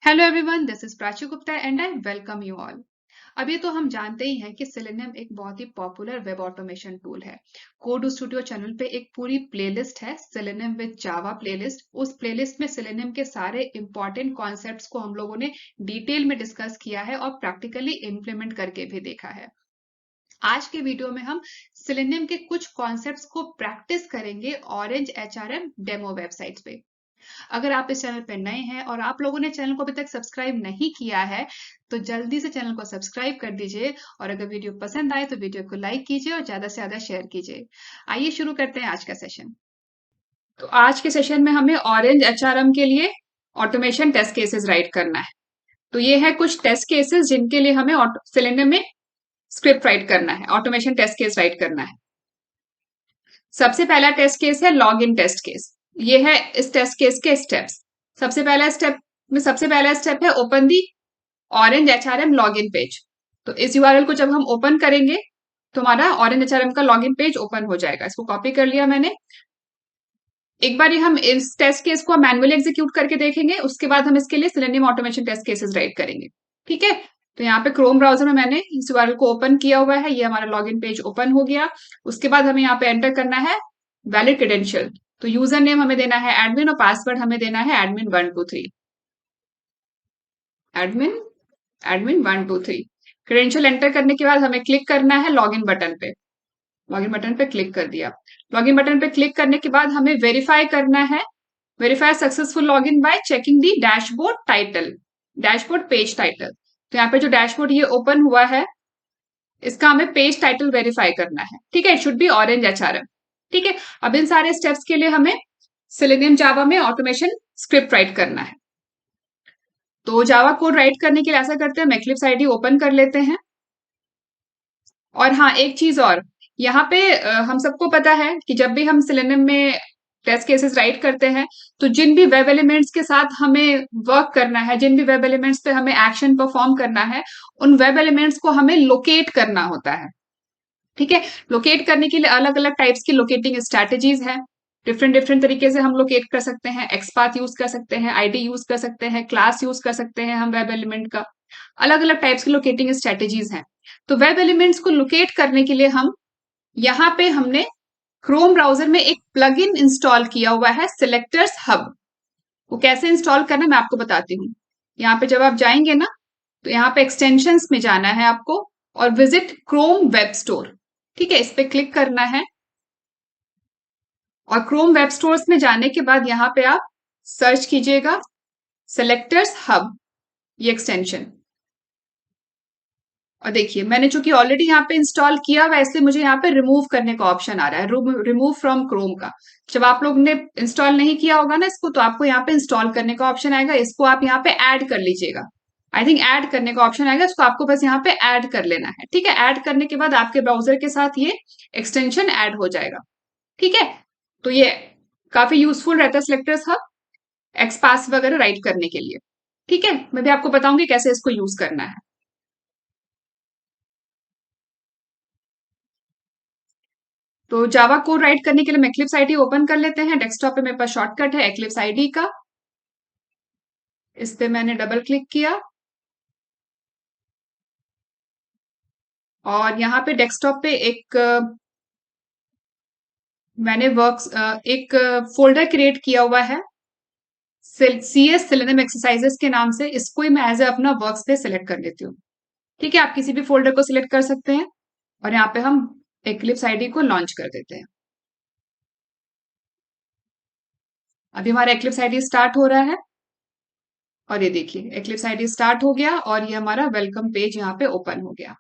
Hello everyone, this is Prachi Gupta and I welcome you all. अब ये तो हम जानते ही हैं कि सेलेनियम एक बहुत ही पॉपुलर वेब ऑटोमेशन टूल है। कोड स्टूडियो चैनल पे एक पूरी प्लेलिस्ट है, सेलेनियम विद जावा प्लेलिस्ट। उस प्लेलिस्ट में सेलेनियम के सारे इंपॉर्टेंट कॉन्सेप्ट्स को हम लोगों ने डिटेल में डिस्कस किया है और प्रैक्टिकली इम्प्लीमेंट करके भी देखा है। आज के वीडियो में हम सेलेनियम के कुछ कॉन्सेप्ट्स को प्रैक्टिस करेंगे ऑरेंज एचआरएम डेमो वेबसाइट पे। अगर आप इस चैनल पर नए हैं और आप लोगों ने चैनल को अभी तक सब्सक्राइब नहीं किया है, तो जल्दी से चैनल को सब्सक्राइब कर दीजिए और अगर वीडियो पसंद आए तो वीडियो को लाइक कीजिए और ज्यादा से ज्यादा शेयर कीजिए। आइए शुरू करते हैं आज का सेशन। तो आज के सेशन में हमें ऑरेंज एचआरएम के लिए ऑटोमेशन टेस्ट केसेस राइट करना है। तो ये है कुछ टेस्ट केसेस जिनके लिए हमें सिलेंडर में स्क्रिप्ट राइट करना है, ऑटोमेशन टेस्ट केस राइट करना है। सबसे पहला टेस्ट केस है लॉग इन टेस्ट केस। ये है इस टेस्ट केस के स्टेप्स। सबसे पहला स्टेप है open the orange HRM login page. तो इस यूआरएल को जब हम ओपन करेंगे तो हमारा ऑरेंज एचआरएम का लॉगिन पेज ओपन हो जाएगा। इसको कॉपी कर लिया मैंने। एक बार हम इस टेस्ट केस को मैनुअली एग्जीक्यूट करके देखेंगे, उसके बाद हम इसके लिए Selenium automation test cases write करेंगे। ठीक है, तो यहाँ पे क्रोम ब्राउजर में मैंने इस यूआरएल को ओपन किया हुआ है। ये हमारा लॉगिन पेज ओपन हो गया। उसके बाद हमें यहाँ पे एंटर करना है वैलिड क्रेडेंशियल। तो यूजर नेम हमें देना है एडमिन और पासवर्ड हमें देना है admin123। Admin admin123। Credential enter करने के बाद हमें क्लिक करना है लॉगिन बटन पे। लॉगिन बटन पे क्लिक कर दिया। लॉगिन बटन पे क्लिक करने के बाद हमें वेरीफाई करना है। Verify successful login bye checking दी dashboard title, dashboard page title. तो यहाँ पे जो डैशबोर्ड ये ओपन हुआ है, इसका हमें पेज टाइटल वेरीफाई करना है। ठीक है, it should be orange HRM. ठीक है, अब इन सारे स्टेप्स के लिए हमें सेलेनियम जावा में ऑटोमेशन स्क्रिप्ट राइट करना है। तो जावा कोड राइट करने के लिए ऐसा करते हैं, हम एक्लिप्स आईडी ओपन कर लेते हैं। और हाँ, एक चीज और, यहाँ पे हम सबको पता है कि जब भी हम सेलेनियम में टेस्ट केसेस राइट करते हैं, तो जिन भी वेब एलिमेंट्स के साथ हमें वर्क करना है, जिन भी वेब एलिमेंट्स पे हमें एक्शन परफॉर्म करना है, उन वेब एलिमेंट्स को हमें लोकेट करना होता है। ठीक है, लोकेट करने के लिए अलग अलग टाइप्स की लोकेटिंग स्ट्रैटेजीज है। डिफरेंट डिफरेंट तरीके से हम लोकेट कर सकते हैं। एक्सपाथ यूज कर सकते हैं, आईडी यूज कर सकते हैं, क्लास यूज कर सकते हैं हम वेब एलिमेंट का। अलग अलग टाइप्स की लोकेटिंग स्ट्रैटेजीज हैं। तो वेब एलिमेंट्स को लोकेट करने के लिए हम यहाँ पे हमने क्रोम ब्राउजर में एक प्लगइन इंस्टॉल किया हुआ है, सिलेक्टर्स हब। वो कैसे इंस्टॉल करना है मैं आपको बताती हूँ। यहाँ पे जब आप जाएंगे ना, तो यहाँ पे एक्सटेंशंस में जाना है आपको और विजिट क्रोम वेब स्टोर। ठीक है, इस पे क्लिक करना है और क्रोम वेब स्टोर्स में जाने के बाद यहाँ पे आप सर्च कीजिएगा सिलेक्टर्स हब, ये एक्सटेंशन। और देखिए, मैंने चूंकि ऑलरेडी यहाँ पे इंस्टॉल किया हुआ है, इसलिए मुझे यहाँ पे रिमूव करने का ऑप्शन आ रहा है, रिमूव फ्रॉम क्रोम का। जब आप लोग ने इंस्टॉल नहीं किया होगा ना इसको, तो आपको यहाँ पे इंस्टॉल करने का ऑप्शन आएगा। इसको आप यहाँ पे ऐड कर लीजिएगा। आई थिंक ऐड करने का ऑप्शन आएगा, इसको आपको बस यहाँ पे ऐड कर लेना है। ठीक है, ऐड करने के बाद आपके ब्राउजर के साथ ये एक्सटेंशन ऐड हो जाएगा। ठीक है, तो ये काफी यूजफुल रहता है सिलेक्टर्स हब एक्सपास वगैरह राइट करने के लिए। ठीक है, मैं भी आपको बताऊंगी कैसे इसको यूज करना है। तो जावा कोड राइट करने के लिए हम एक्लिप्स आईडी ओपन कर लेते हैं। डेस्कटॉप पे मेरे पास शॉर्टकट है एक्लिप्स आईडी का। इस पे मैंने डबल क्लिक किया और यहाँ पे डेस्कटॉप पे मैंने एक फोल्डर क्रिएट किया हुआ है CS सिलेनियम एक्सरसाइजेस के नाम से। इसको ही मैं एज ए अपना वर्क स्पेस सिलेक्ट कर लेती हूँ। ठीक है, आप किसी भी फोल्डर को सिलेक्ट कर सकते हैं और यहाँ पे हम एक्लिप्स आईडी को लॉन्च कर देते हैं। अभी हमारा एक्लिप्स आईडी स्टार्ट हो रहा है और ये देखिए एक्लिप्स आईडी स्टार्ट हो गया और ये हमारा वेलकम पेज यहाँ पे ओपन हो गया।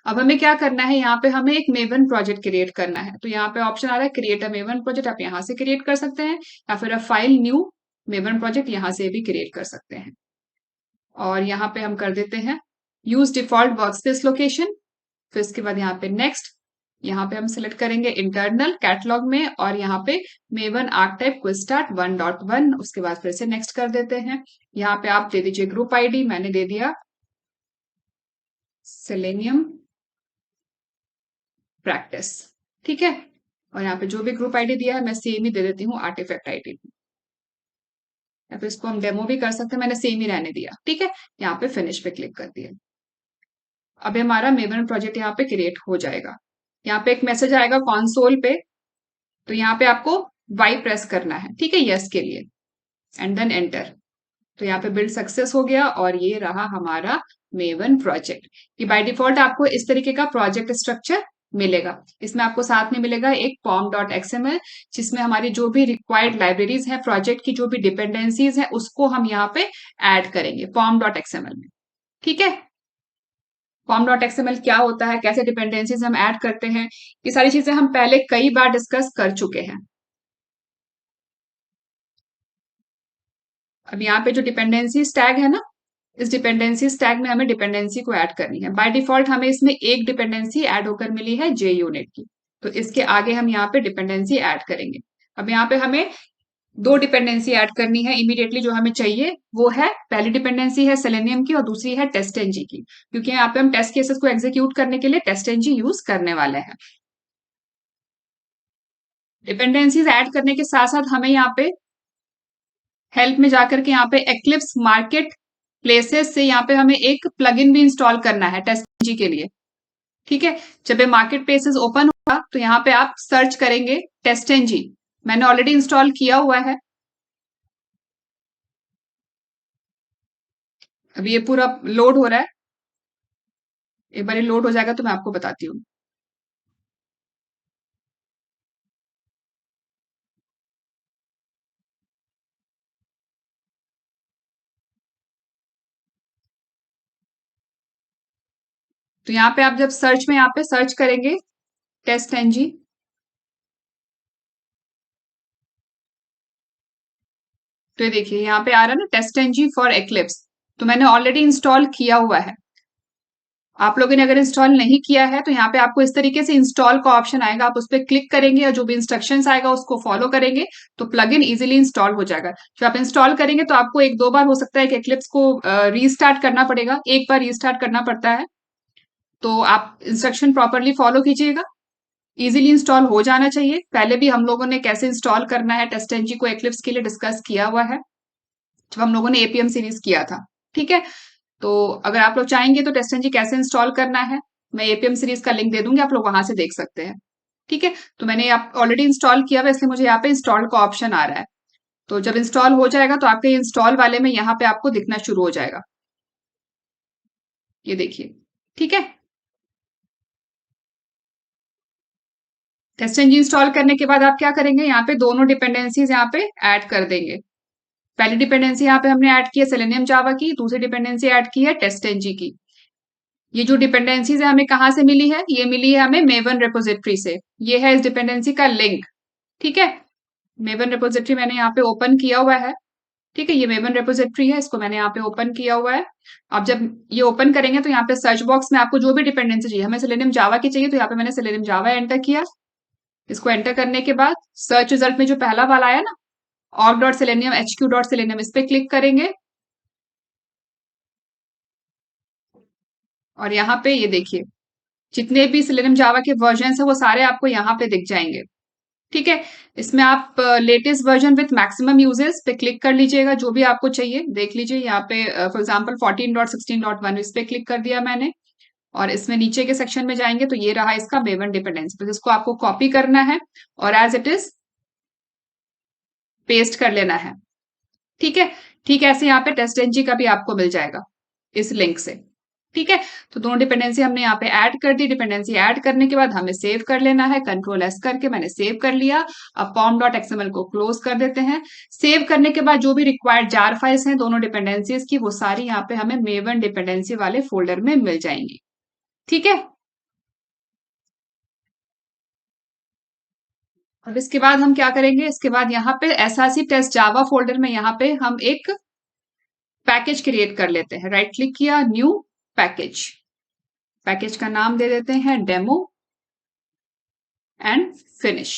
अब हमें क्या करना है, यहाँ पे हमें एक मेवन प्रोजेक्ट क्रिएट करना है। तो यहाँ पे ऑप्शन आ रहा है क्रिएट अ मेवन प्रोजेक्ट, आप यहाँ से क्रिएट कर सकते हैं या फिर a file new maven project यहाँ से भी क्रिएट कर सकते हैं। और यहाँ पे हम कर देते हैं यूज डिफॉल्ट वर्कस्पेस लोकेशन। फिर इसके बाद यहाँ पे नेक्स्ट, यहाँ पे हम सिलेक्ट करेंगे इंटरनल कैटलॉग में और यहाँ पे maven arc type quick start 1.1। उसके बाद फिर से नेक्स्ट कर देते हैं। यहाँ पे आप दे दीजिए ग्रुप आईडी, मैंने दे दिया सेलेनियम प्रैक्टिस। ठीक है, और यहाँ पे जो भी ग्रुप आईडी दिया है मैं सेम ही दे देती हूँ आर्टिफैक्ट आईडी। या फिर इसको हम डेमो भी कर सकते हैं, मैंने सेम ही रहने दिया। ठीक है, यहाँ पे फिनिश पे क्लिक कर दिया। अब हमारा मेवन प्रोजेक्ट यहाँ पे क्रिएट हो जाएगा। यहाँ पे एक मैसेज आएगा कॉन्सोल पे, तो यहाँ पे आपको वाई प्रेस करना है, ठीक है, यस के लिए, एंड देन एंटर। तो यहाँ पे बिल्ड सक्सेस हो गया और ये रहा हमारा मेवन प्रोजेक्ट। कि बाय डिफॉल्ट आपको इस तरीके का प्रोजेक्ट स्ट्रक्चर मिलेगा। इसमें आपको साथ में मिलेगा एक पॉम डॉट एक्सएमएल, जिसमें हमारी जो भी रिक्वायर्ड लाइब्रेरीज है, प्रोजेक्ट की जो भी डिपेंडेंसीज है, उसको हम यहाँ पे ऐड करेंगे पॉम डॉट एक्सएमएल में। ठीक है, पॉम डॉट एक्सएमएल क्या होता है, कैसे डिपेंडेंसीज हम ऐड करते हैं, ये सारी चीजें हम पहले कई बार डिस्कस कर चुके हैं। अब यहाँ पे जो डिपेंडेंसीज टैग है ना, इस डिपेंडेंसीज टैग में हमें डिपेंडेंसी को ऐड करनी है। बाय डिफॉल्ट हमें इसमें एक डिपेंडेंसी ऐड होकर मिली है जे यूनिट की, तो इसके आगे हम यहाँ पे डिपेंडेंसी ऐड करेंगे। अब यहाँ पे हमें दो डिपेंडेंसी ऐड करनी है इमीडिएटली, जो हमें चाहिए वो है, पहली डिपेंडेंसी है सेलेनियम की और दूसरी है टेस्ट एनजी की, क्योंकि यहाँ पे हम टेस्ट केसेस को एग्जीक्यूट करने के लिए टेस्ट एनजी यूज करने वाले हैं। डिपेंडेंसीज ऐड करने के साथ साथ हमें यहाँ पे हेल्प में जाकर के यहाँ पे एक्लिप्स मार्केट प्लेसेस से यहाँ पे हमें एक प्लगइन भी इंस्टॉल करना है टेस्ट एनजी के लिए। ठीक है, जब ये मार्केट प्लेसेस ओपन होगा तो यहाँ पे आप सर्च करेंगे टेस्ट एनजी। मैंने ऑलरेडी इंस्टॉल किया हुआ है। अभी ये पूरा लोड हो रहा है, एक बार ये लोड हो जाएगा तो मैं आपको बताती हूँ। तो यहाँ पे आप जब सर्च में यहाँ पे सर्च करेंगे टेस्ट एनजी, तो ये देखिए यहाँ पे आ रहा है ना टेस्ट एनजी फॉर एक्लिप्स, तो मैंने ऑलरेडी इंस्टॉल किया हुआ है। आप लोगों ने अगर इंस्टॉल नहीं किया है तो यहाँ पे आपको इस तरीके से इंस्टॉल का ऑप्शन आएगा, आप उस पर क्लिक करेंगे और जो भी इंस्ट्रक्शंस आएगा उसको फॉलो करेंगे तो प्लगइन इजीली इंस्टॉल हो जाएगा। जब आप इंस्टॉल करेंगे तो आपको एक दो बार हो सकता है कि एक्लिप्स को रीस्टार्ट करना पड़ेगा, एक बार रीस्टार्ट करना पड़ता है, तो आप इंस्ट्रक्शन प्रॉपरली फॉलो कीजिएगा। इजीली इंस्टॉल हो जाना चाहिए। पहले भी हम लोगों ने कैसे इंस्टॉल करना है टेस्ट एनजी को एक्लिप्स के लिए डिस्कस किया हुआ है, जब हम लोगों ने एपीएम सीरीज किया था। ठीक है, तो अगर आप लोग चाहेंगे तो टेस्ट एनजी कैसे इंस्टॉल करना है, मैं एपीएम सीरीज का लिंक दे दूंगी, आप लोग वहां से देख सकते हैं। ठीक है, तो मैंने आप ऑलरेडी इंस्टॉल किया हुआ है, इसलिए मुझे यहाँ पे इंस्टॉल का ऑप्शन आ रहा है। तो जब इंस्टॉल हो जाएगा तो आपके इंस्टॉल वाले में यहाँ पे आपको दिखना शुरू हो जाएगा, ये देखिए। ठीक है, टेस्ट एनजी इंस्टॉल करने के बाद आप क्या करेंगे, यहाँ पे दोनों डिपेंडेंसीज यहाँ पे ऐड कर देंगे। पहली डिपेंडेंसी यहाँ पे हमने ऐड की है सेलेनियम जावा की, दूसरी डिपेंडेंसी ऐड की है टेस्ट एनजी की। ये जो डिपेंडेंसीज है हमें कहाँ से मिली है, ये मिली है हमें मेवन रेपोजिटरी से। ये है इस डिपेंडेंसी का लिंक। ठीक है, मेवन रेपोजिटरी मैंने यहाँ पे ओपन किया हुआ है। ठीक है, ये मेवन रेपोजिटरी है, इसको मैंने यहाँ पे ओपन किया हुआ है। अब जब ये ओपन करेंगे तो यहाँ पे सर्च बॉक्स में आपको जो भी डिपेंडेंसी चाहिए, हमें सेलेनियम जावा की चाहिए, तो यहाँ पे मैंने सेलेनियम जावा एंटर किया। इसको एंटर करने के बाद सर्च रिजल्ट में जो पहला वाला आया ना, org dot selenium HQ dot selenium, इस पे क्लिक करेंगे और यहाँ पे ये देखिए जितने भी सेलेनियम जावा के वर्जन है वो सारे आपको यहाँ पे दिख जाएंगे। ठीक है, इसमें आप latest version with maximum uses पे क्लिक कर लीजिएगा, जो भी आपको चाहिए देख लीजिए। यहाँ पे फॉर एग्जांपल 14.16.1 इस पे क्लिक कर दिया मैंने, और इसमें नीचे के सेक्शन में जाएंगे तो ये रहा इसका मेवन डिपेंडेंसी, तो इसको आपको कॉपी करना है और एज इट इज पेस्ट कर लेना है। ठीक है, ठीक ऐसे यहाँ पे टेस्ट एनजी का भी आपको मिल जाएगा इस लिंक से। ठीक है, तो दोनों डिपेंडेंसी हमने यहाँ पे ऐड कर दी। डिपेंडेंसी ऐड करने के बाद हमें सेव कर लेना है, कंट्रोल एस करके मैंने सेव कर लिया। अब पॉम डॉट एक्सएमएल को क्लोज कर देते हैं। सेव करने के बाद जो भी रिक्वायर्ड जार फाइल्स हैं दोनों डिपेंडेंसीज की, वो सारी यहाँ पे हमें मेवन डिपेंडेंसी वाले फोल्डर में मिल जाएंगी। ठीक है, अब इसके बाद हम क्या करेंगे, इसके बाद यहाँ पे एसआरसी टेस्ट जावा फोल्डर में यहाँ पे हम एक पैकेज क्रिएट कर लेते हैं। राइट क्लिक किया, न्यू पैकेज, पैकेज का नाम दे देते हैं डेमो एंड फिनिश।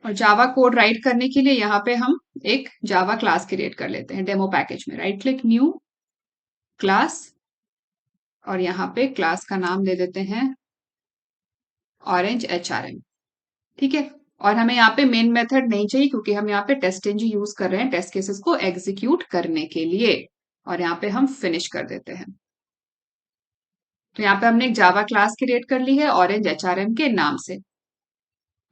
और जावा कोड राइट करने के लिए यहाँ पे हम एक जावा क्लास क्रिएट कर लेते हैं डेमो पैकेज में। राइट क्लिक, न्यू क्लास, और यहाँ पे क्लास का नाम दे देते हैं ऑरेंज HRM। ठीक है, और हमें यहाँ पे मेन मेथड नहीं चाहिए क्योंकि हम यहाँ पे टेस्ट एनजी यूज कर रहे हैं टेस्ट केसेस को एग्जीक्यूट करने के लिए। और यहाँ पे हम फिनिश कर देते हैं। तो यहाँ पे हमने एक जावा क्लास क्रिएट कर ली है ऑरेंज एचआरएम के नाम से।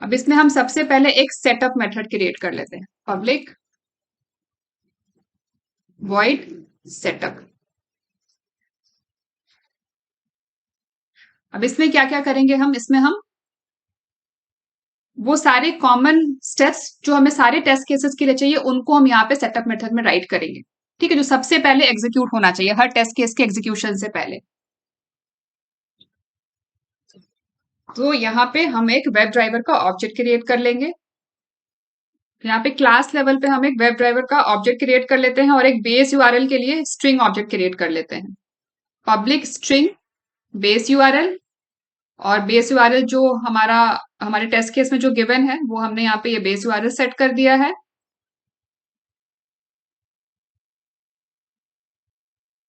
अब इसमें हम सबसे पहले एक सेटअप मेथड क्रिएट कर लेते हैं, पब्लिक वॉइड सेटअप। अब इसमें क्या क्या करेंगे हम, इसमें हम वो सारे कॉमन स्टेप्स जो हमें सारे टेस्ट केसेस के लिए चाहिए उनको हम यहाँ पे सेटअप मेथड में राइट करेंगे। ठीक है, जो सबसे पहले एग्जीक्यूट होना चाहिए हर टेस्ट केस के एग्जीक्यूशन से पहले। तो यहाँ पे हम एक वेब ड्राइवर का ऑब्जेक्ट क्रिएट कर लेंगे। यहाँ पे क्लास लेवल पे हम एक वेब ड्राइवर का ऑब्जेक्ट क्रिएट कर लेते हैं और एक बेस यूआरएल के लिए स्ट्रिंग ऑब्जेक्ट क्रिएट कर लेते हैं। पब्लिक स्ट्रिंग बेस यूआरएल, और बेस यूआरएल जो हमारा हमारे टेस्ट केस में जो गिवन है वो हमने यहाँ पे ये बेस यूआरएल सेट कर दिया है।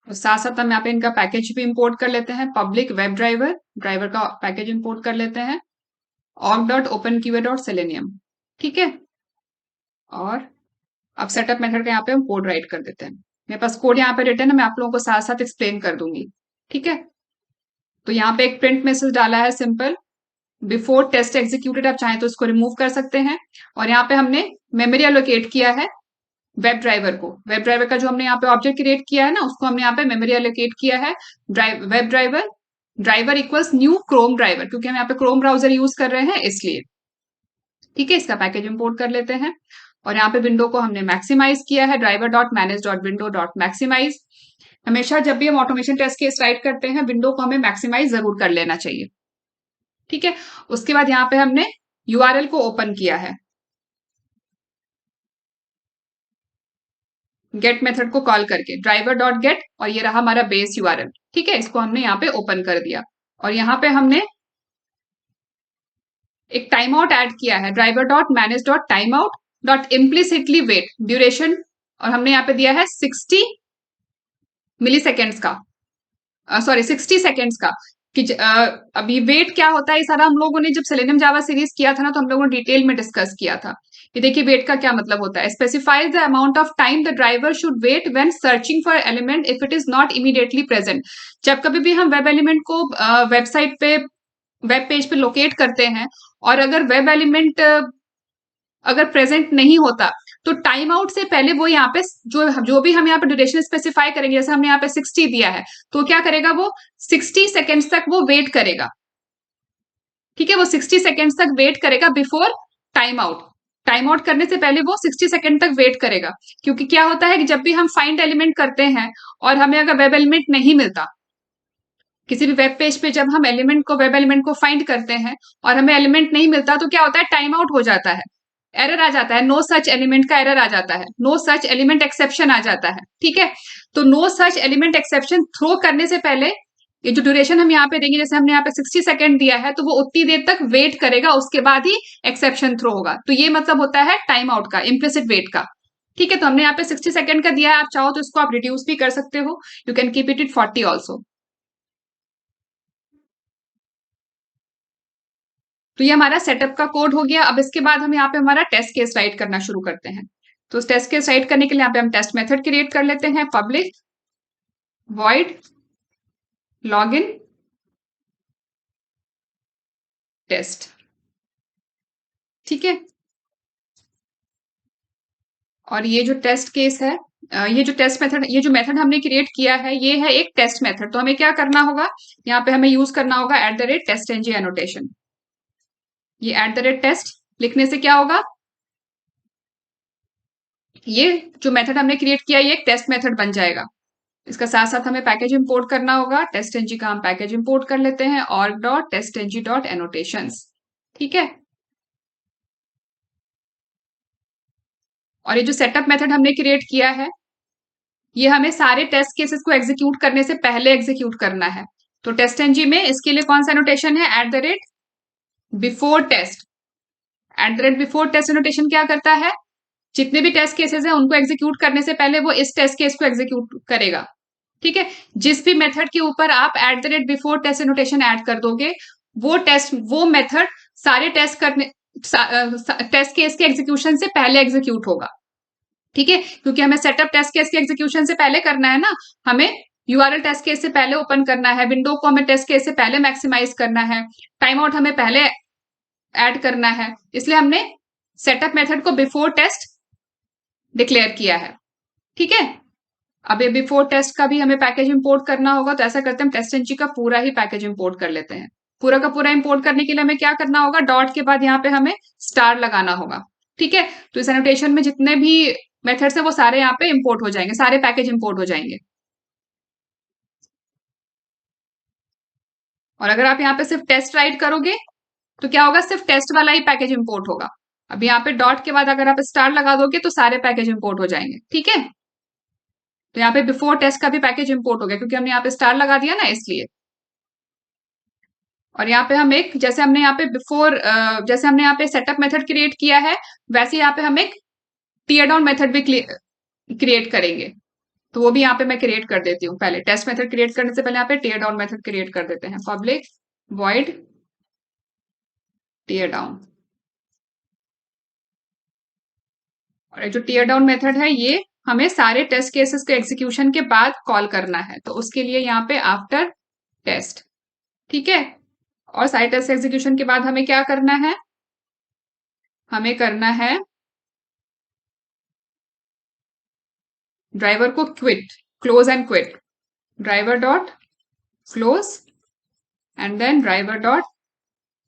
और साथ साथ हम यहाँ पे इनका पैकेज भी इंपोर्ट कर लेते हैं। पब्लिक वेब ड्राइवर, ड्राइवर का पैकेज इंपोर्ट कर लेते हैं, org.openqa.selenium। ठीक है, और अब सेटअप मेथड का यहाँ पे हम कोड राइट कर देते हैं। मेरे पास कोड यहाँ पे रिटर्न है, मैं आप लोगों को साथ साथ एक्सप्लेन कर दूंगी। ठीक है, तो यहाँ पे एक प्रिंट मैसेज डाला है सिंपल, बिफोर टेस्ट एग्जीक्यूटेड। आप चाहें तो इसको रिमूव कर सकते हैं। और यहाँ पे हमने मेमोरी एलोकेट किया है वेब ड्राइवर को। वेब ड्राइवर का जो हमने यहाँ पे ऑब्जेक्ट क्रिएट किया है ना, उसको हमने यहाँ पे मेमोरी एलोकेट किया है। Web driver driver equals new Chrome driver, क्योंकि हम यहाँ पे क्रोम ब्राउजर यूज कर रहे हैं इसलिए। ठीक है, इसका पैकेज इंपोर्ट कर लेते हैं। और यहाँ पे विंडो को हमने मैक्सिमाइज किया है, driver dot manage dot window dot maximize. हमेशा जब भी हम ऑटोमेशन टेस्ट केस राइट करते हैं विंडो को हमें मैक्सिमाइज जरूर कर लेना चाहिए। ठीक है, उसके बाद यहाँ पे हमने यूआरएल को ओपन किया है गेट मेथड को कॉल करके, ड्राइवर डॉट गेट, और ये रहा हमारा बेस यूआरएल। ठीक है, इसको हमने यहाँ पे ओपन कर दिया। और यहाँ पे हमने एक टाइम आउट एड किया है, driver dot manage dot time out dot implicitly wait duration, और हमने यहाँ पे दिया है 60 मिली सेकेंड्स का, सॉरी 60 सेकेंड्स का। कि अभी वेट क्या होता है, ये सारा हम लोगों ने जब सेलेनियम जावा सीरीज किया था ना, तो हम लोगों ने डिटेल में डिस्कस किया था। कि देखिए वेट का क्या मतलब होता है, specifies the amount of time the driver should wait when searching for element if it is not immediately present. जब कभी भी हम वेब एलिमेंट को वेबसाइट पे वेब पेज पे लोकेट करते हैं और अगर वेब एलिमेंट अगर प्रेजेंट नहीं होता तो टाइम आउट से पहले वो यहाँ पे जो भी हम यहाँ पे ड्यूरेशन स्पेसिफाई करेंगे, जैसे हमने यहाँ पे 60 दिया है, तो क्या करेगा वो 60 सेकेंड्स तक वो वेट करेगा। ठीक है, वो 60 सेकेंड्स तक वेट करेगा before time out. Time out करने से पहले वो 60 सेकेंड तक वेट करेगा। क्योंकि क्या होता है कि जब भी हम फाइंड एलिमेंट करते हैं और हमें अगर वेब एलिमेंट नहीं मिलता, किसी भी वेब पेज पे जब हम एलिमेंट को वेब एलिमेंट को फाइंड करते हैं और हमें एलिमेंट नहीं मिलता, तो क्या होता है, टाइम आउट हो जाता है, एरर आ जाता है, नो सच एलिमेंट का एरर आ जाता है, नो सच एलिमेंट एक्सेप्शन आ जाता है। ठीक है, तो no such element exception throw करने से पहले ये जो ड्यूरेशन हम यहाँ पे देंगे, जैसे हमने यहाँ पे 60 सेकेंड दिया है, तो वो उतनी देर तक वेट करेगा, उसके बाद ही एक्सेप्शन थ्रो होगा। तो ये मतलब होता है टाइम आउट का, इम्प्लिसिट वेट का। ठीक है, तो हमने यहाँ पे 60 सेकेंड का दिया है, आप चाहो तो इसको आप रिड्यूस भी कर सकते हो, you can keep it 40 also. तो ये हमारा सेटअप का कोड हो गया। अब इसके बाद हम यहाँ पे हमारा टेस्ट केस राइट करना शुरू करते हैं। तो टेस्ट केस राइट करने के लिए यहाँ पे हम टेस्ट मेथड क्रिएट कर लेते हैं, पब्लिक वॉइड लॉगिन टेस्ट। ठीक है, और ये जो टेस्ट केस है, ये जो टेस्ट मेथड, ये जो मेथड हमने क्रिएट किया है, ये है एक टेस्ट मेथड। तो हमें क्या करना होगा, यहाँ पे हमें यूज करना होगा @testng एनोटेशन। ये @test लिखने से क्या होगा, ये जो मेथड हमने क्रिएट किया ये एक टेस्ट मेथड बन जाएगा। इसका साथ साथ हमें पैकेज इंपोर्ट करना होगा, टेस्ट एनजी का हम पैकेज इंपोर्ट कर लेते हैं, org.testng.annotations। ठीक है, और ये जो सेटअप मेथड हमने क्रिएट किया है, ये हमें सारे टेस्ट केसेस को एग्जीक्यूट करने से पहले एग्जीक्यूट करना है। तो टेस्ट एनजी में इसके लिए कौन सा एनोटेशन है, before test. Before test annotation क्या करता है, जितने भी टेस्ट केसेस हैं उनको एग्जीक्यूट करने से पहले वो इस टेस्ट केस को एग्जीक्यूट करेगा। ठीक है, जिस भी मेथड के ऊपर आप बिफोर टेस्ट एनोटेशन ऐड कर दोगे, वो मेथड सारे टेस्ट करने टेस्ट केस के एग्जीक्यूशन से पहले एग्जीक्यूट होगा। ठीक है, क्योंकि हमें सेटअप टेस्ट केस के एग्जीक्यूशन से पहले करना है ना, हमें यूआरएल टेस्ट केस से पहले ओपन करना है, विंडो को हमें टेस्ट केस से पहले मैक्सिमाइज करना है, टाइम आउट हमें पहले ऐड करना है, इसलिए हमने सेटअप मेथड को बिफोर टेस्ट डिक्लेयर किया है। ठीक है, अब ये बिफोर टेस्ट का भी हमें पैकेज इंपोर्ट करना होगा, तो ऐसा करते हैं, हम टेस्ट एनजी का पूरा ही पैकेज इंपोर्ट कर लेते हैं। पूरा का पूरा इंपोर्ट करने के लिए हमें क्या करना होगा, डॉट के बाद यहाँ पे हमें स्टार लगाना होगा। ठीक है, तो इस एनोटेशन में जितने भी मेथड्स है वो सारे यहाँ पे इंपोर्ट हो जाएंगे, सारे पैकेज इंपोर्ट हो जाएंगे। और अगर आप यहाँ पे सिर्फ टेस्ट राइट करोगे तो क्या होगा, सिर्फ टेस्ट वाला ही पैकेज इंपोर्ट होगा। अब यहाँ पे डॉट के बाद अगर आप स्टार लगा दोगे तो सारे पैकेज इंपोर्ट हो जाएंगे। ठीक है, तो यहाँ पे बिफोर टेस्ट का भी पैकेज इंपोर्ट हो गया, क्योंकि हमने यहाँ पे स्टार लगा दिया ना, इसलिए। और यहाँ पे हम एक, जैसे हमने यहाँ पे बिफोर, जैसे हमने यहाँ पे सेटअप मेथड क्रिएट किया है, वैसे यहाँ पे हम एक टीयर डाउन मेथड भी क्रिएट करेंगे। तो वो भी यहाँ पे मैं क्रिएट कर देती हूँ। पहले टेस्ट मेथड क्रिएट करने से पहले यहाँ पे टीयर डाउन मेथड क्रिएट कर देते हैं, पब्लिक वॉइड टीयर डाउन। और जो टीयर डाउन मेथड है ये हमें सारे टेस्ट केसेस के एग्जीक्यूशन के बाद कॉल करना है, तो उसके लिए यहाँ पे आफ्टर टेस्ट। ठीक है, और सारे टेस्ट एग्जीक्यूशन के बाद हमें क्या करना है, हमें करना है ड्राइवर को quit, close and quit, driver dot close and then driver dot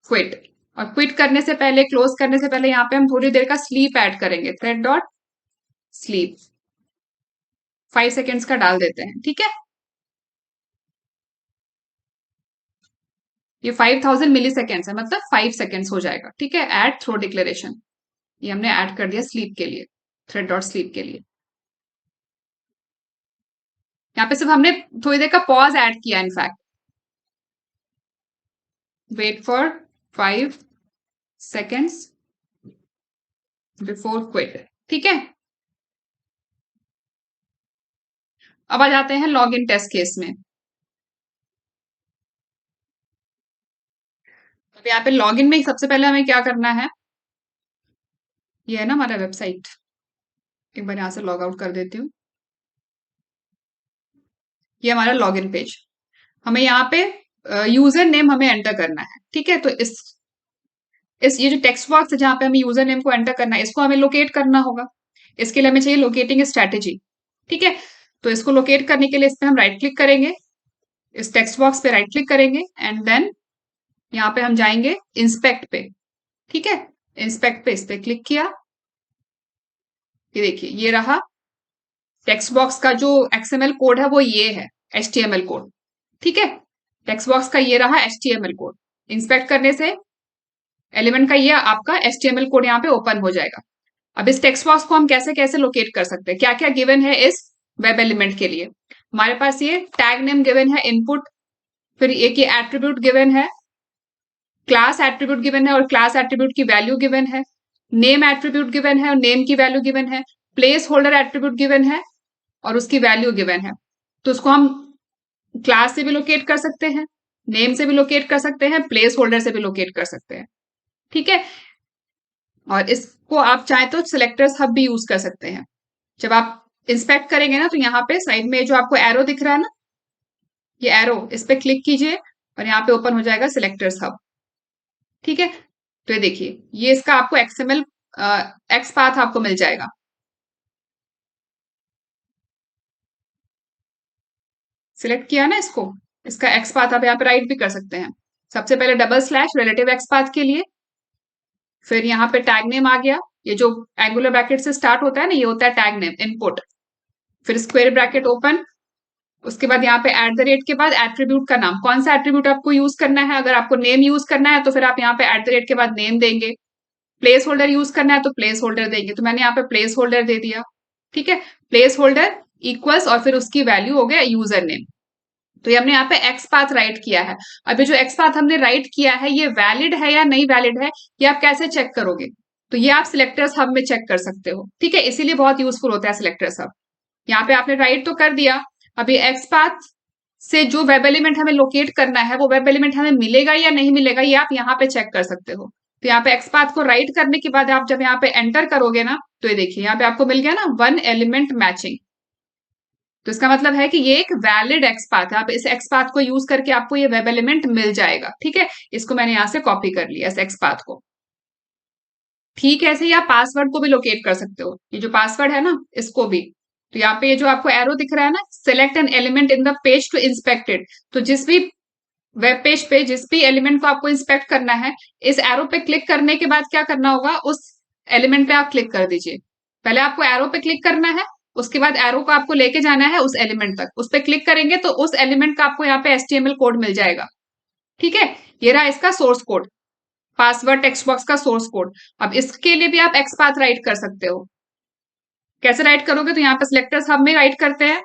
quit. और क्विट करने से पहले, क्लोज करने से पहले यहाँ पे हम थोड़ी देर का स्लीप ऐड करेंगे, थ्रेड डॉट स्लीप, 5 सेकेंड्स का डाल देते हैं। ठीक है, ये 5000 मिली सेकेंड्स है, मतलब 5 सेकेंड्स हो जाएगा। ठीक है, ऐड थ्रो डिक्लेरेशन, ये हमने ऐड कर दिया स्लीप के लिए, थ्रेड डॉट स्लीप के लिए। यहाँ पे सिर्फ हमने थोड़ी देर का पॉज ऐड किया, in fact wait for 5 seconds before quit. ठीक है, अब आ जाते हैं लॉग इन टेस्ट केस में। अब यहाँ पे लॉग इन में सबसे पहले हमें क्या करना है, ये है ना हमारा वेबसाइट, एक बार यहाँ से लॉग आउट कर देती हूँ। ये हमारा लॉग इन पेज, हमें यहाँ पे यूजर नेम हमें एंटर करना है। ठीक है, तो इस ये जो टेक्स्ट बॉक्स है जहाँ पे हमें यूजर नेम को एंटर करना है, इसको हमें लोकेट करना होगा। इसके लिए हमें चाहिए लोकेटिंग स्ट्रेटेजी। ठीक है, तो इसको लोकेट करने के लिए इस पे हम राइट क्लिक करेंगे, इस टेक्स्ट बॉक्स पे राइट क्लिक करेंगे एंड देन यहाँ पे हम जाएंगे इंस्पेक्ट पे। ठीक है, इंस्पेक्ट पे इस पे क्लिक किया, ये देखिए ये रहा टेक्स्ट बॉक्स का जो एक्सएमएल कोड है, वो ये है एचटीएमएल कोड। ठीक है, टेक्स्ट बॉक्स का ये रहा एचटीएमएल कोड। इंस्पेक्ट करने से एलिमेंट का ये आपका एचटीएमएल कोड यहाँ पे ओपन हो जाएगा। अब इस टेक्स्ट बॉक्स को हम कैसे कैसे लोकेट कर सकते हैं, क्या क्या गिवन है इस वेब एलिमेंट के लिए। हमारे पास ये टैग नेम गिवन है, इनपुट, फिर एक ये एट्रीब्यूट गिवन है, क्लास एट्रीब्यूट गिवन है और क्लास एट्रीब्यूट की वैल्यू गिवन है, नेम एट्रीब्यूट गिवन है और नेम की वैल्यू गिवन है, प्लेस होल्डर एट्रीब्यूट गिवन है और उसकी वैल्यू गिवन है। तो उसको हम क्लास से भी लोकेट कर सकते हैं, नेम से भी लोकेट कर सकते हैं, प्लेस होल्डर से भी लोकेट कर सकते हैं। ठीक है, और इसको आप चाहे तो सिलेक्टर्स हब भी यूज कर सकते हैं। जब आप इंस्पेक्ट करेंगे ना, तो यहाँ पे साइड में जो आपको एरो दिख रहा है ना, ये एरो, इस पे क्लिक कीजिए और यहाँ पे ओपन हो जाएगा सिलेक्टर्स हब। ठीक है, तो ये देखिए ये इसका आपको एक्सएमएल एक्स पाथ आपको मिल जाएगा। सिलेक्ट किया ना इसको, इसका एक्स पाथ आप यहाँ पे राइट भी कर सकते हैं। सबसे पहले double slash relative x path के लिए, फिर यहाँ पे टैग नेम आ गया, ये जो एंगुलर ब्रैकेट से स्टार्ट होता है ना, ये होता है टैग नेम इनपुट, फिर स्क्वायर ब्रैकेट ओपन, उसके बाद यहाँ पे एट द रेट के बाद एट्रीब्यूट का नाम, कौन सा एट्रीब्यूट आपको यूज करना है। अगर आपको नेम यूज करना है तो फिर आप यहाँ पे एट द रेट के बाद नेम देंगे, प्लेस होल्डर यूज करना है तो प्लेस होल्डर देंगे, तो मैंने यहाँ पे प्लेस होल्डर दे दिया। ठीक है, प्लेस होल्डर इक्वल्स और फिर उसकी वैल्यू हो गया यूजर नेम। तो ये हमने यहाँ पे एक्स पाथ राइट किया है। अभी जो एक्स पाथ हमने राइट किया है ये वैलिड है या नहीं वैलिड है, ये आप कैसे चेक करोगे, तो ये आप सिलेक्टर्स हब में चेक कर सकते हो। ठीक है, इसीलिए बहुत यूजफुल होता है सिलेक्टर्स हब। यहाँ पे आपने राइट तो कर दिया, अभी एक्स पाथ से जो वेब एलिमेंट हमें लोकेट करना है वो वेब एलिमेंट हमें मिलेगा या नहीं मिलेगा, ये आप यहाँ पे चेक कर सकते हो। तो यहाँ पे एक्सपाथ को राइट करने के बाद आप जब यहाँ पे एंटर करोगे ना, तो ये देखिए यहाँ पे आपको मिल गया ना वन एलिमेंट मैचिंग। तो इसका मतलब है कि ये एक वैलिड एक्सपाथ है, आप इस एक्सपाथ को यूज करके आपको ये वेब एलिमेंट मिल जाएगा। ठीक है, इसको मैंने यहाँ से कॉपी कर लिया इस एक्सपाथ को। ठीक है, ऐसे ही आप पासवर्ड को भी लोकेट कर सकते हो, ये जो पासवर्ड है ना इसको भी। तो यहाँ पे ये जो आपको एरो दिख रहा है ना, select an element in the page to inspected, तो जिस भी वेब पेज पे जिस भी एलिमेंट को आपको इंस्पेक्ट करना है, इस एरो पे क्लिक करने के बाद क्या करना होगा, उस एलिमेंट पे आप क्लिक कर दीजिए। पहले आपको एरो पे क्लिक करना है, उसके बाद एरो को आपको लेके जाना है उस एलिमेंट तक, उस पे क्लिक करेंगे तो उस एलिमेंट का आपको यहाँ पे HTML कोड मिल जाएगा। ठीक है, ये रहा इसका source code, password text box का सोर्स कोड। अब इसके लिए भी आप एक्सपाथ राइट कर सकते हो। कैसे राइट करोगे, तो यहाँ पे सिलेक्टर्स हब में राइट करते हैं,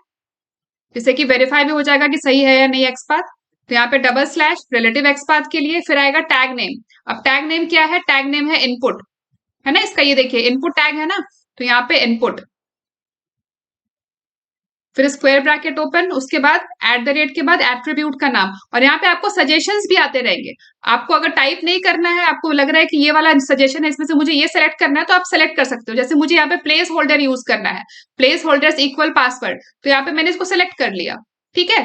जिससे कि वेरीफाई भी हो जाएगा कि सही है या नहीं एक्सपाथ। तो यहाँ पे डबल स्लैश रिलेटिव एक्सपाथ के लिए, फिर आएगा टैग नेम। अब टैग नेम क्या है, टैग नेम है इनपुट, है ना इसका, ये देखिए इनपुट टैग है ना, तो यहाँ पे इनपुट, फिर स्क्वायर ब्रैकेट ओपन, उसके बाद एट द रेट के बाद एट्रीब्यूट का नाम। और यहाँ पे आपको सजेशंस भी आते रहेंगे, आपको अगर टाइप नहीं करना है, आपको लग रहा है कि ये वाला सजेशन है इसमें से मुझे ये सेलेक्ट करना है, तो आप सेलेक्ट कर सकते हो। जैसे मुझे यहाँ पे प्लेस होल्डर यूज करना है, प्लेस होल्डर्स इक्वल पासवर्ड, तो यहाँ पे मैंने इसको सेलेक्ट कर लिया। ठीक है,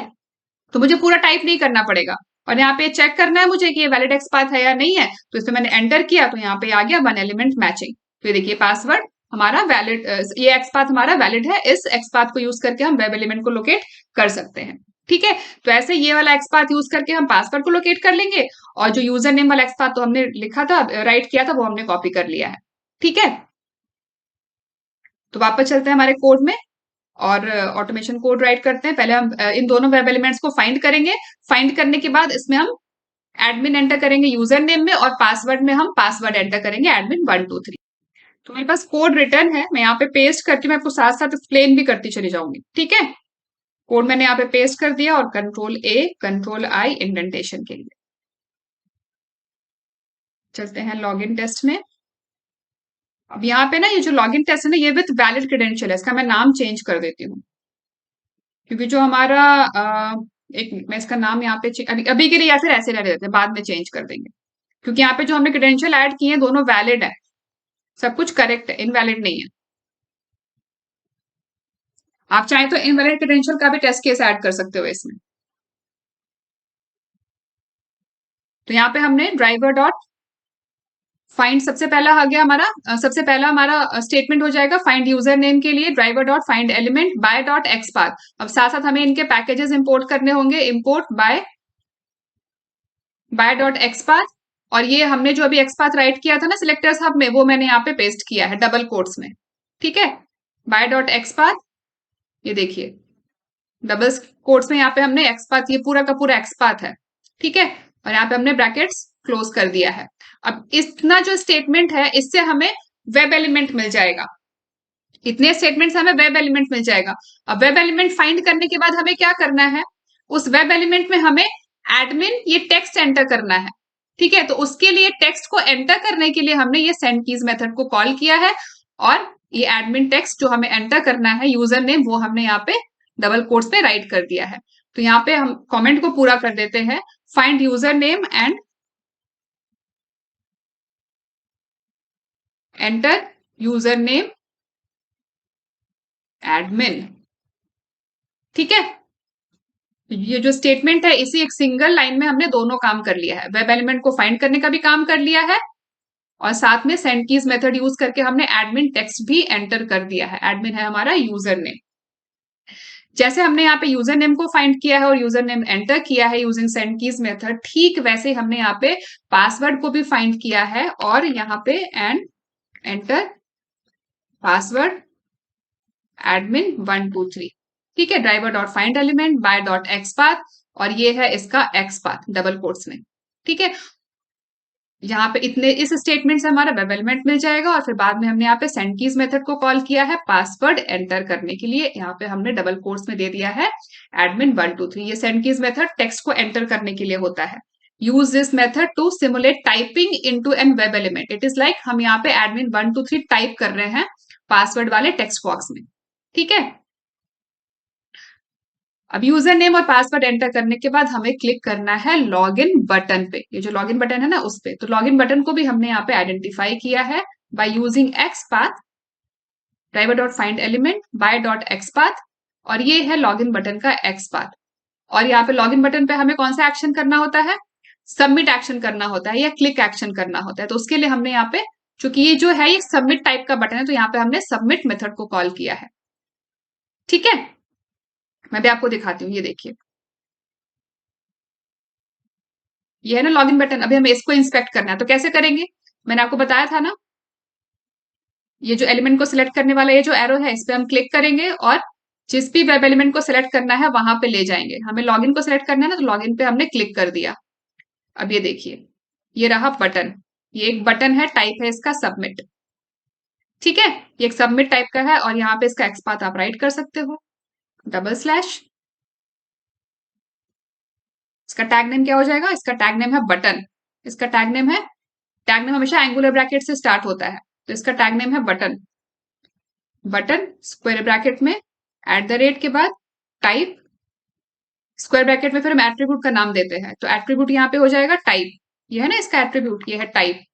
तो मुझे पूरा टाइप नहीं करना पड़ेगा। और यहाँ पे चेक करना है मुझे कि ये वैलिड एक्सपाथ है या नहीं है, तो इसमें मैंने एंटर किया तो यहाँ पे आ गया वन एलिमेंट मैचिंग। तो ये देखिए पासवर्ड हमारा वैलिड, ये एक्सपाथ हमारा वैलिड है, इस एक्सपाथ को यूज करके हम वेब एलिमेंट को लोकेट कर सकते हैं। ठीक है, तो ऐसे ये वाला एक्सपाथ यूज करके हम पासवर्ड को लोकेट कर लेंगे, और जो यूजर नेम वाला एक्सपाथ तो हमने लिखा था, राइट किया था, वो हमने कॉपी कर लिया है। ठीक है, तो वापस चलते हैं हमारे कोड में और ऑटोमेशन कोड राइट करते हैं। पहले हम इन दोनों वेब एलिमेंट्स को फाइंड करेंगे, फाइंड करने के बाद इसमें हम एडमिन एंटर करेंगे यूजर नेम में, और पासवर्ड में हम पासवर्ड एंटर करेंगे एडमिन 123। तो मेरे पास कोड रिटर्न है, मैं यहाँ पे पेस्ट करके मैं आपको साथ साथ एक्सप्लेन भी करती चली जाऊंगी। ठीक है, कोड मैंने यहाँ पे पेस्ट कर दिया, और कंट्रोल I इंडेंटेशन के लिए। चलते हैं लॉगिन टेस्ट में। अब यहाँ पे ना ये जो लॉगिन टेस्ट है ना, ये विथ वैलिड क्रेडेंशियल है, इसका मैं नाम चेंज कर देती हूँ, क्योंकि जो हमारा एक, मैं इसका नाम यहाँ पे अभी अभी के लिए या फिर ऐसे रह देते हैं, बाद में चेंज कर देंगे, क्योंकि यहाँ पे जो हमने क्रेडेंशियल ऐड किए हैं दोनों वैलिड है, सब कुछ करेक्ट है, इनवैलिड नहीं है। आप चाहें तो इनवैलिड क्रेडेंशियल का भी टेस्ट केस ऐड कर सकते हो इसमें। तो यहाँ पे हमने ड्राइवर डॉट फाइंड, सबसे पहला आ गया हमारा, सबसे पहला हमारा स्टेटमेंट हो जाएगा फाइंड यूजर नेम के लिए driver dot find element by dot XPath. अब साथ साथ हमें इनके पैकेजेस इंपोर्ट करने होंगे, इंपोर्ट बाय डॉट एक्सपाथ। और ये हमने जो अभी एक्सपाथ राइट किया था ना सिलेक्टर्स हब में, वो मैंने यहाँ पे पेस्ट किया है डबल कोट्स में। ठीक है, बाय डॉट एक्सपाथ, ये देखिए डबल कोट्स में यहाँ पे हमने एक्सपाथ, ये पूरा का पूरा एक्सपाथ है। ठीक है, और यहाँ पे हमने ब्रैकेट्स क्लोज कर दिया है। अब इतना जो स्टेटमेंट है, इससे हमें वेब एलिमेंट मिल जाएगा, इतने स्टेटमेंट से हमें वेब एलिमेंट मिल जाएगा। अब वेब एलिमेंट फाइंड करने के बाद हमें क्या करना है, उस वेब एलिमेंट में हमें एडमिन ये टेक्स्ट एंटर करना है। ठीक है, तो उसके लिए टेक्स्ट को एंटर करने के लिए हमने ये सेंड कीज मेथड को कॉल किया है, और ये एडमिन टेक्स्ट जो हमें एंटर करना है यूजर नेम, वो हमने यहाँ पे डबल कोट्स पे राइट कर दिया है। तो यहाँ पे हम कमेंट को पूरा कर देते हैं, find user name and enter user name admin. ठीक है, ये जो स्टेटमेंट है, इसी एक सिंगल लाइन में हमने दोनों काम कर लिया है, वेब एलिमेंट को फाइंड करने का भी काम कर लिया है, और साथ में सेंड कीज मेथड यूज करके हमने एडमिन टेक्स्ट भी एंटर कर दिया है। एडमिन है हमारा यूजर नेम। जैसे हमने यहाँ पे यूजर नेम को फाइंड किया है और यूजर नेम एंटर किया है यूजिंग सेंड कीज मेथड, ठीक वैसे हमने यहाँ पे पासवर्ड को भी फाइंड किया है, और यहाँ पे एंड एंटर पासवर्ड एडमिन 123। ठीक है, driver dot find element by dot XPath, और ये है इसका एक्सपाथ डबल कोट्स में। ठीक है, यहाँ पे इतने इस स्टेटमेंट से हमारा वेब एलिमेंट मिल जाएगा, और फिर बाद में हमने यहाँ पे सेंड कीज मेथड को कॉल किया है पासवर्ड एंटर करने के लिए, यहाँ पे हमने डबल कोट्स में दे दिया है एडमिन 123। ये सेंड कीज मेथड टेक्स्ट को एंटर करने के लिए होता है। Use this method to simulate typing into an web element, it is like हम यहाँ पे एडमिन 123 टाइप कर रहे हैं पासवर्ड वाले टेक्स्ट बॉक्स में। ठीक है, अब यूजर नेम और पासवर्ड एंटर करने के बाद हमें क्लिक करना है लॉगिन बटन पे। ये जो लॉगिन बटन है ना उस पे, तो लॉगिन बटन को भी हमने यहाँ पे आइडेंटिफाई किया है by using x path, driver dot find element by dot x path, और ये है लॉगिन बटन का एक्स पाथ। और यहाँ पे लॉगिन बटन पे हमें कौन सा एक्शन करना होता है, सबमिट एक्शन करना होता है या क्लिक एक्शन करना होता है। तो उसके लिए हमने यहाँ पे, चूंकि ये जो है ये सबमिट टाइप का बटन है, तो यहाँ पे हमने सबमिट मेथड को कॉल किया है। ठीक है, मैं भी आपको दिखाती हूँ, ये देखिए, ये है ना लॉगिन बटन। अभी हमें इसको इंस्पेक्ट करना है, तो कैसे करेंगे, मैंने आपको बताया था ना, ये जो एलिमेंट को सिलेक्ट करने वाला ये जो एरो है इस पे हम क्लिक करेंगे और जिस भी वेब एलिमेंट को सिलेक्ट करना है वहां पे ले जाएंगे। हमें लॉगिन को सिलेक्ट करना है ना, तो लॉगिन पे हमने क्लिक कर दिया। अब ये देखिए, ये रहा बटन, ये एक बटन है, टाइप है इसका सबमिट। ठीक है, ये एक सबमिट टाइप का है और यहाँ पे इसका एक्सपाथ आप राइट कर सकते हो, डबल स्लैश। इसका टैग नेम क्या हो जाएगा, इसका टैग नेम है बटन। इसका टैग नेम है, टैग नेम हमेशा एंगुलर ब्रैकेट से स्टार्ट होता है, तो इसका टैग नेम है बटन। बटन स्क्वायर ब्रैकेट में एट द रेट के बाद टाइप, स्क्वायर ब्रैकेट में फिर हम एट्रीब्यूट का नाम देते हैं, तो एट्रीब्यूट यहाँ पे हो जाएगा टाइप। ये है ना इसका एट्रीब्यूट, ये है टाइप।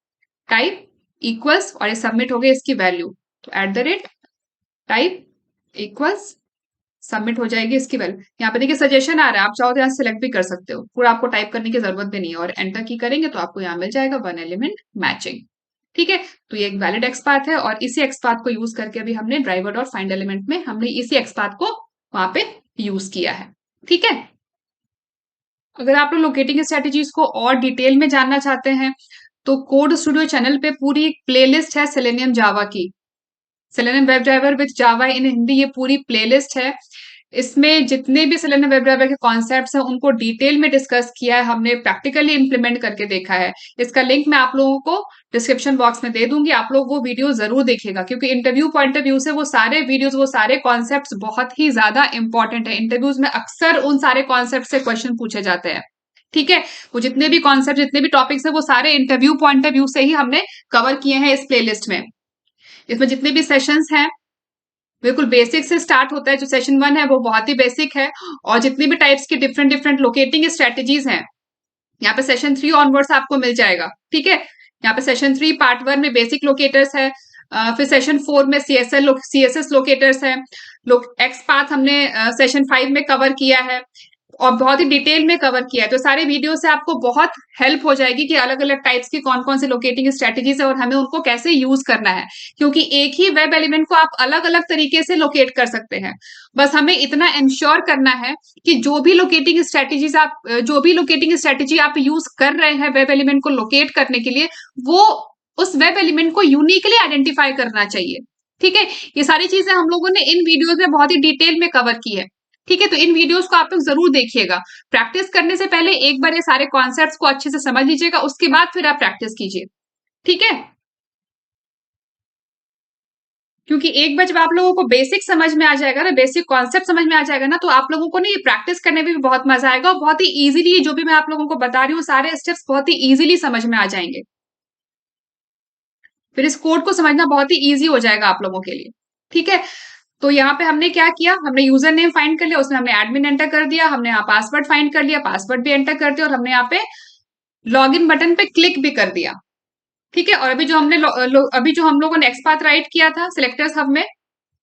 टाइप इक्वल्स और ये सबमिट हो गई इसकी वैल्यू, तो eight the rate type equals submit हो जाएगी इसकी वैल्यू। यहाँ पे देखिए सजेशन आ रहा है, आप चाहो तो यहाँ सेलेक्ट भी कर सकते हो, पूरा आपको टाइप करने की जरूरत भी नहीं है। और एंटर की करेंगे तो आपको यहाँ मिल जाएगा वन एलिमेंट मैचिंग। ठीक है, तो ये एक वैलिड एक्सपाथ है और इसी एक्सपाथ को यूज करके अभी हमने ड्राइवर और फाइंड एलिमेंट में हमने इसी एक्सपाथ को वहां पे यूज किया है। ठीक है, अगर आप लोग लोकेटिंग स्ट्रेटेजीज को और डिटेल में जानना चाहते हैं तो कोड स्टूडियो चैनल पे पूरी एक प्लेलिस्ट है सेलेनियम जावा की, selenium web driver with Java in Hindi, ये पूरी प्लेलिस्ट है। इसमें जितने भी सेलेनियम वेब ड्राइवर के कॉन्सेप्ट्स हैं उनको डिटेल में डिस्कस किया है हमने, प्रैक्टिकली इंप्लीमेंट करके देखा है। इसका लिंक मैं आप लोगों को डिस्क्रिप्शन बॉक्स में दे दूंगी, आप लोग वो वीडियो जरूर देखिएगा, क्योंकि इंटरव्यू पॉइंट ऑफ व्यू से वो सारे वीडियोस, वो सारे कॉन्सेप्ट्स बहुत ही ज्यादा इंपॉर्टेंट है। इंटरव्यूज में अक्सर उन सारे कॉन्सेप्ट से क्वेश्चन पूछे जाते हैं। ठीक है, वो जितने भी कॉन्सेप्ट, जितने भी टॉपिक्स है वो सारे इंटरव्यू पॉइंट ऑफ व्यू से ही हमने कवर किए हैं इस प्लेलिस्ट में। इसमें जितने भी सेशंस हैं बिल्कुल बेसिक से स्टार्ट होता है, जो सेशन 1 है वो बहुत ही बेसिक है, और जितनी भी टाइप्स की डिफरेंट डिफरेंट लोकेटिंग स्ट्रेटेजीज हैं यहाँ पे सेशन 3 ऑनवर्ड्स आपको मिल जाएगा। ठीक है, यहाँ पे सेशन 3 पार्ट 1 में बेसिक लोकेटर्स है, फिर सेशन 4 में सीएसएस लोकेटर्स है, एक्स पाथ हमने सेशन 5 में कवर किया है और बहुत ही डिटेल में कवर किया है। तो सारे वीडियो से आपको बहुत हेल्प हो जाएगी कि अलग अलग टाइप्स की कौन कौन सी लोकेटिंग स्ट्रेटेजीज है और हमें उनको कैसे यूज करना है, क्योंकि एक ही वेब एलिमेंट को आप अलग अलग तरीके से लोकेट कर सकते हैं। बस हमें इतना इंश्योर करना है कि जो भी लोकेटिंग स्ट्रेटेजी आप यूज कर रहे हैं वेब एलिमेंट को लोकेट करने के लिए, वो उस वेब एलिमेंट को यूनिकली आइडेंटिफाई करना चाहिए। ठीक है, ये सारी चीजें हम लोगों ने इन वीडियोज में बहुत ही डिटेल में कवर की है। ठीक है, तो इन वीडियोस को आप लोग जरूर देखिएगा। प्रैक्टिस करने से पहले एक बार ये सारे कॉन्सेप्ट्स को अच्छे से समझ लीजिएगा, उसके बाद फिर आप प्रैक्टिस कीजिए। ठीक है, क्योंकि एक बार जब आप लोगों को बेसिक समझ में आ जाएगा ना, बेसिक कॉन्सेप्ट समझ में आ जाएगा ना, तो आप लोगों को ना ये प्रैक्टिस करने में भी बहुत मजा आएगा और बहुत ही इजीली जो भी मैं आप लोगों को बता रही हूँ सारे स्टेप्स बहुत ही इजीली समझ में आ जाएंगे। फिर इस कोड को समझना बहुत ही ईजी हो जाएगा आप लोगों के लिए। ठीक है, तो यहाँ पे हमने क्या किया, हमने यूजर नेम फाइंड कर लिया, उसमें हमने एडमिन एंटर कर दिया, हमने यहाँ पासवर्ड फाइंड कर लिया, पासवर्ड भी एंटर कर दिया और हमने यहाँ पे लॉगिन बटन पे क्लिक भी कर दिया। ठीक है, और अभी जो हमने अभी जो हम लोगों ने एक्सपाथ राइट किया था सिलेक्टर्स हब में,